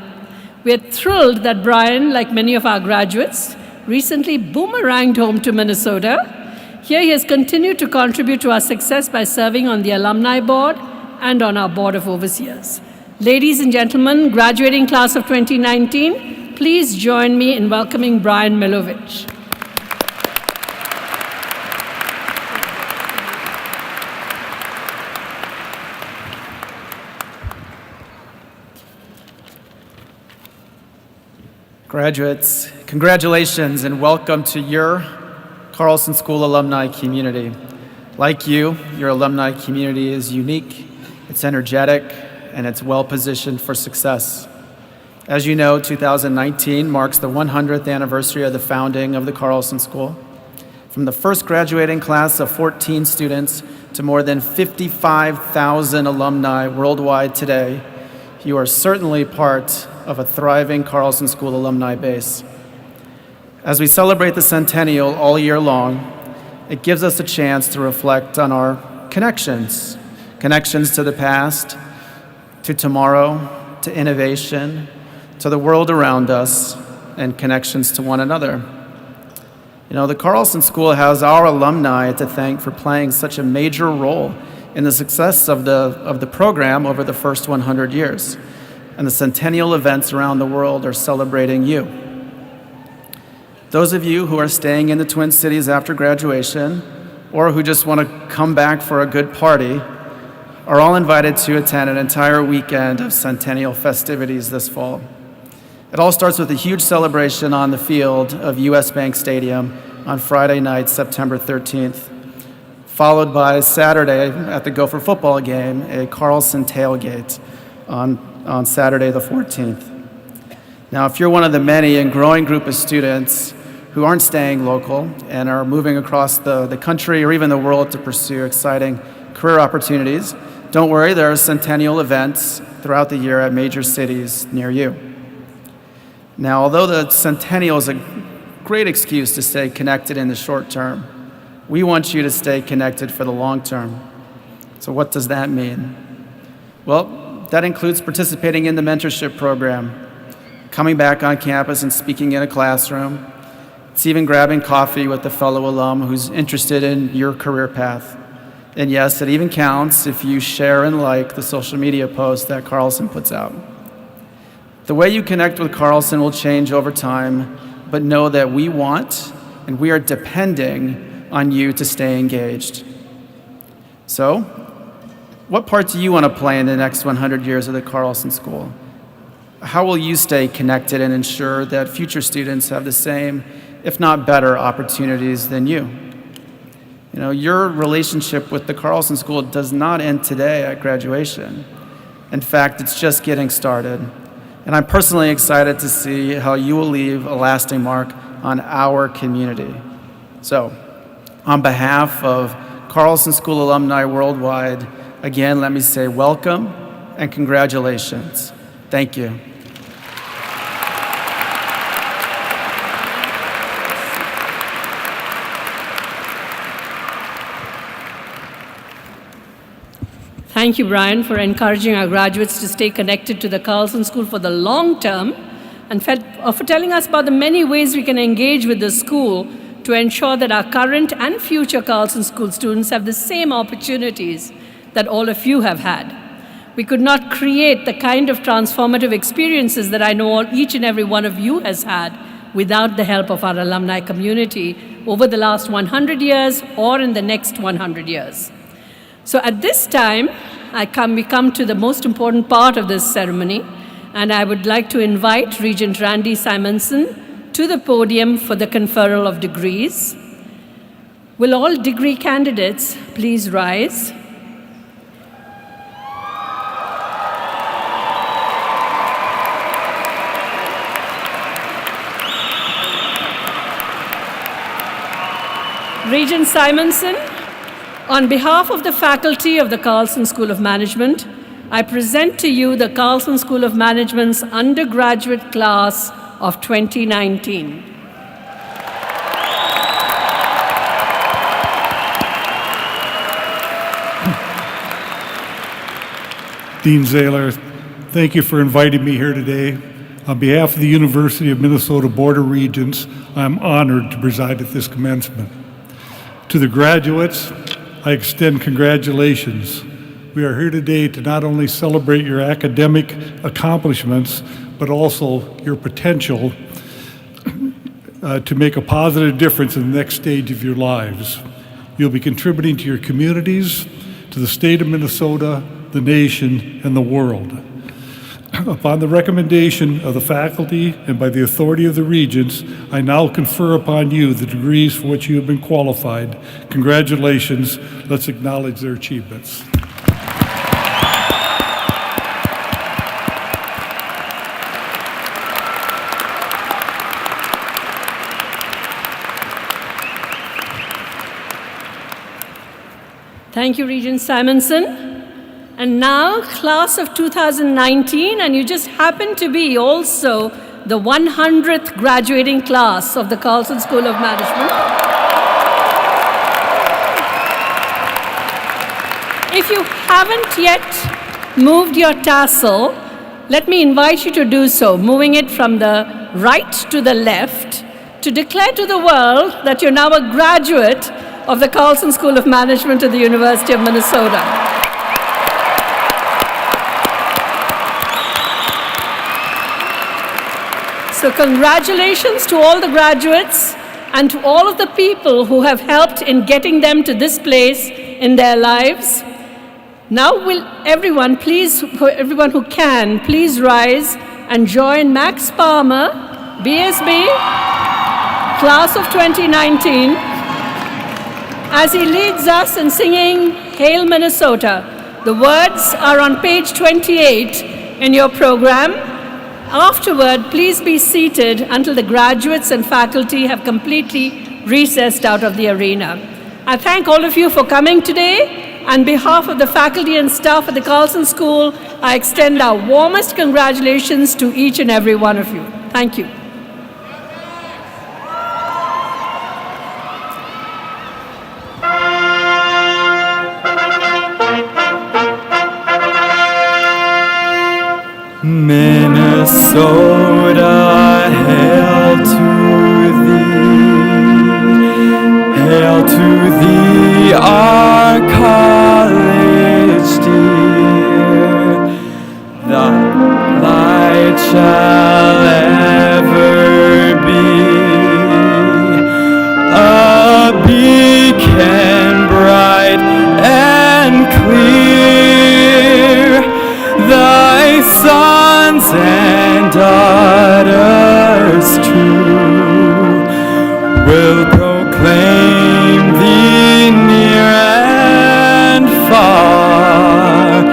We're thrilled that Brian, like many of our graduates, recently boomeranged home to Minnesota. Here he has continued to contribute to our success by serving on the alumni board and on our board of overseers. Ladies and gentlemen, graduating class of 2019, please join me in welcoming Brian Milovich. Graduates, congratulations and welcome to your Carlson School alumni community. Like you, your alumni community is unique, it's energetic, and it's well positioned for success. As you know, 2019 marks the 100th anniversary of the founding of the Carlson School. From the first graduating class of 14 students to more than 55,000 alumni worldwide today, you are certainly part of a thriving Carlson School alumni base. As we celebrate the centennial all year long, it gives us a chance to reflect on our connections to the past, to tomorrow, to innovation, to the world around us, and connections to one another. You know, the Carlson School has our alumni to thank for playing such a major role in the success of the program over the first 100 years. And the centennial events around the world are celebrating you. Those of you who are staying in the Twin Cities after graduation, or who just want to come back for a good party, are all invited to attend an entire weekend of centennial festivities this fall. It all starts with a huge celebration on the field of US Bank Stadium on Friday night, September 13th, followed by Saturday at the Gopher football game, a Carlson tailgate on Saturday the 14th. Now, if you're one of the many and growing group of students who aren't staying local and are moving across the country or even the world to pursue exciting career opportunities, don't worry, there are centennial events throughout the year at major cities near you. Now, although the centennial is a great excuse to stay connected in the short term, we want you to stay connected for the long term. So what does that mean? Well, that includes participating in the mentorship program, coming back on campus and speaking in a classroom. It's even grabbing coffee with a fellow alum who's interested in your career path. And yes, it even counts if you share and like the social media posts that Carlson puts out. The way you connect with Carlson will change over time, but know that we want and we are depending on you to stay engaged. So, what part do you want to play in the next 100 years of the Carlson School? How will you stay connected and ensure that future students have the same, if not better, opportunities than you? You know, your relationship with the Carlson School does not end today at graduation. In fact, it's just getting started. And I'm personally excited to see how you will leave a lasting mark on our community. So, on behalf of Carlson School alumni worldwide, again, let me say welcome and congratulations. Thank you. Thank you, Brian, for encouraging our graduates to stay connected to the Carlson School for the long term and for telling us about the many ways we can engage with the school to ensure that our current and future Carlson School students have the same opportunities that all of you have had. We could not create the kind of transformative experiences that I know each and every one of you has had without the help of our alumni community over the last 100 years or in the next 100 years. So at this time, we come to the most important part of this ceremony, and I would like to invite Regent Randy Simonson to the podium for the conferral of degrees. Will all degree candidates please rise? Regent Simonson, on behalf of the faculty of the Carlson School of Management, I present to you the Carlson School of Management's undergraduate class of 2019. Dean Zahler, thank you for inviting me here today. On behalf of the University of Minnesota Board of Regents, I'm honored to preside at this commencement. To the graduates, I extend congratulations. We are here today to not only celebrate your academic accomplishments, but also your potential to make a positive difference in the next stage of your lives. You'll be contributing to your communities, to the state of Minnesota, the nation, and the world. Upon the recommendation of the faculty and by the authority of the Regents, I now confer upon you the degrees for which you have been qualified. Congratulations. Let's acknowledge their achievements. Thank you, Regent Simonson. And now, class of 2019, and you just happen to be also the 100th graduating class of the Carlson School of Management. If you haven't yet moved your tassel, let me invite you to do so, moving it from the right to the left, to declare to the world that you're now a graduate of the Carlson School of Management at the University of Minnesota. So congratulations to all the graduates and to all of the people who have helped in getting them to this place in their lives. Now will everyone who can, please rise and join Max Palmer, BSB, class of 2019, as he leads us in singing Hail Minnesota. The words are on page 28 in your program. Afterward, please be seated until the graduates and faculty have completely recessed out of the arena. I thank all of you for coming today. On behalf of the faculty and staff at the Carlson School, I extend our warmest congratulations to each and every one of you. Thank you. Minnesota, hail to thee, our college dear. The light shall ever be a beacon bright and clear. Thy sons and daughters true will proclaim thee near and far.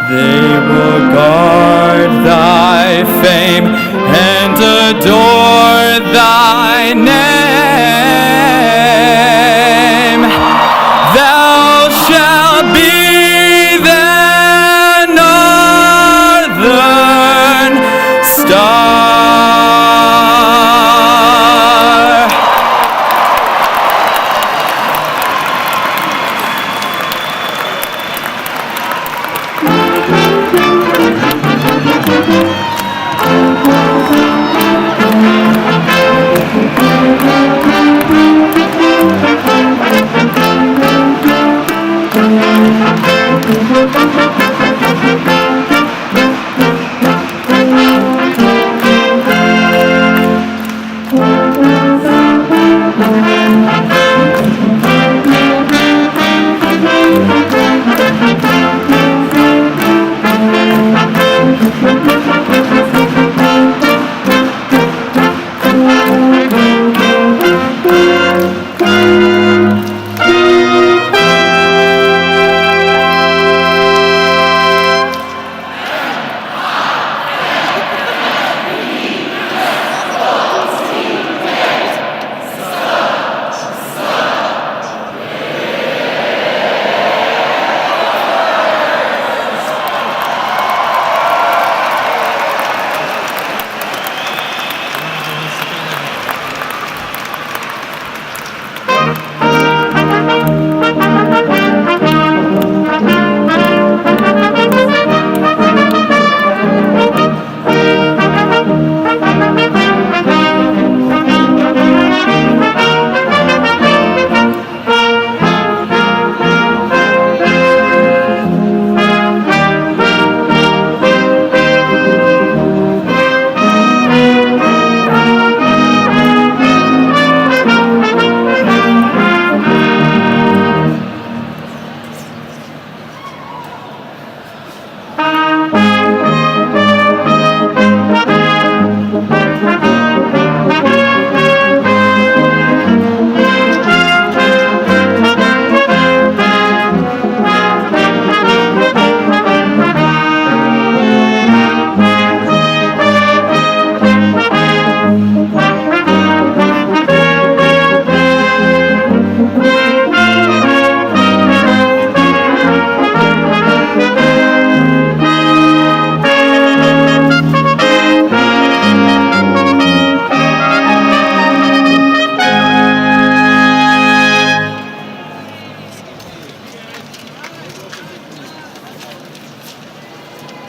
They will guard thy fame and adore thy name. Thou shalt be their northern star.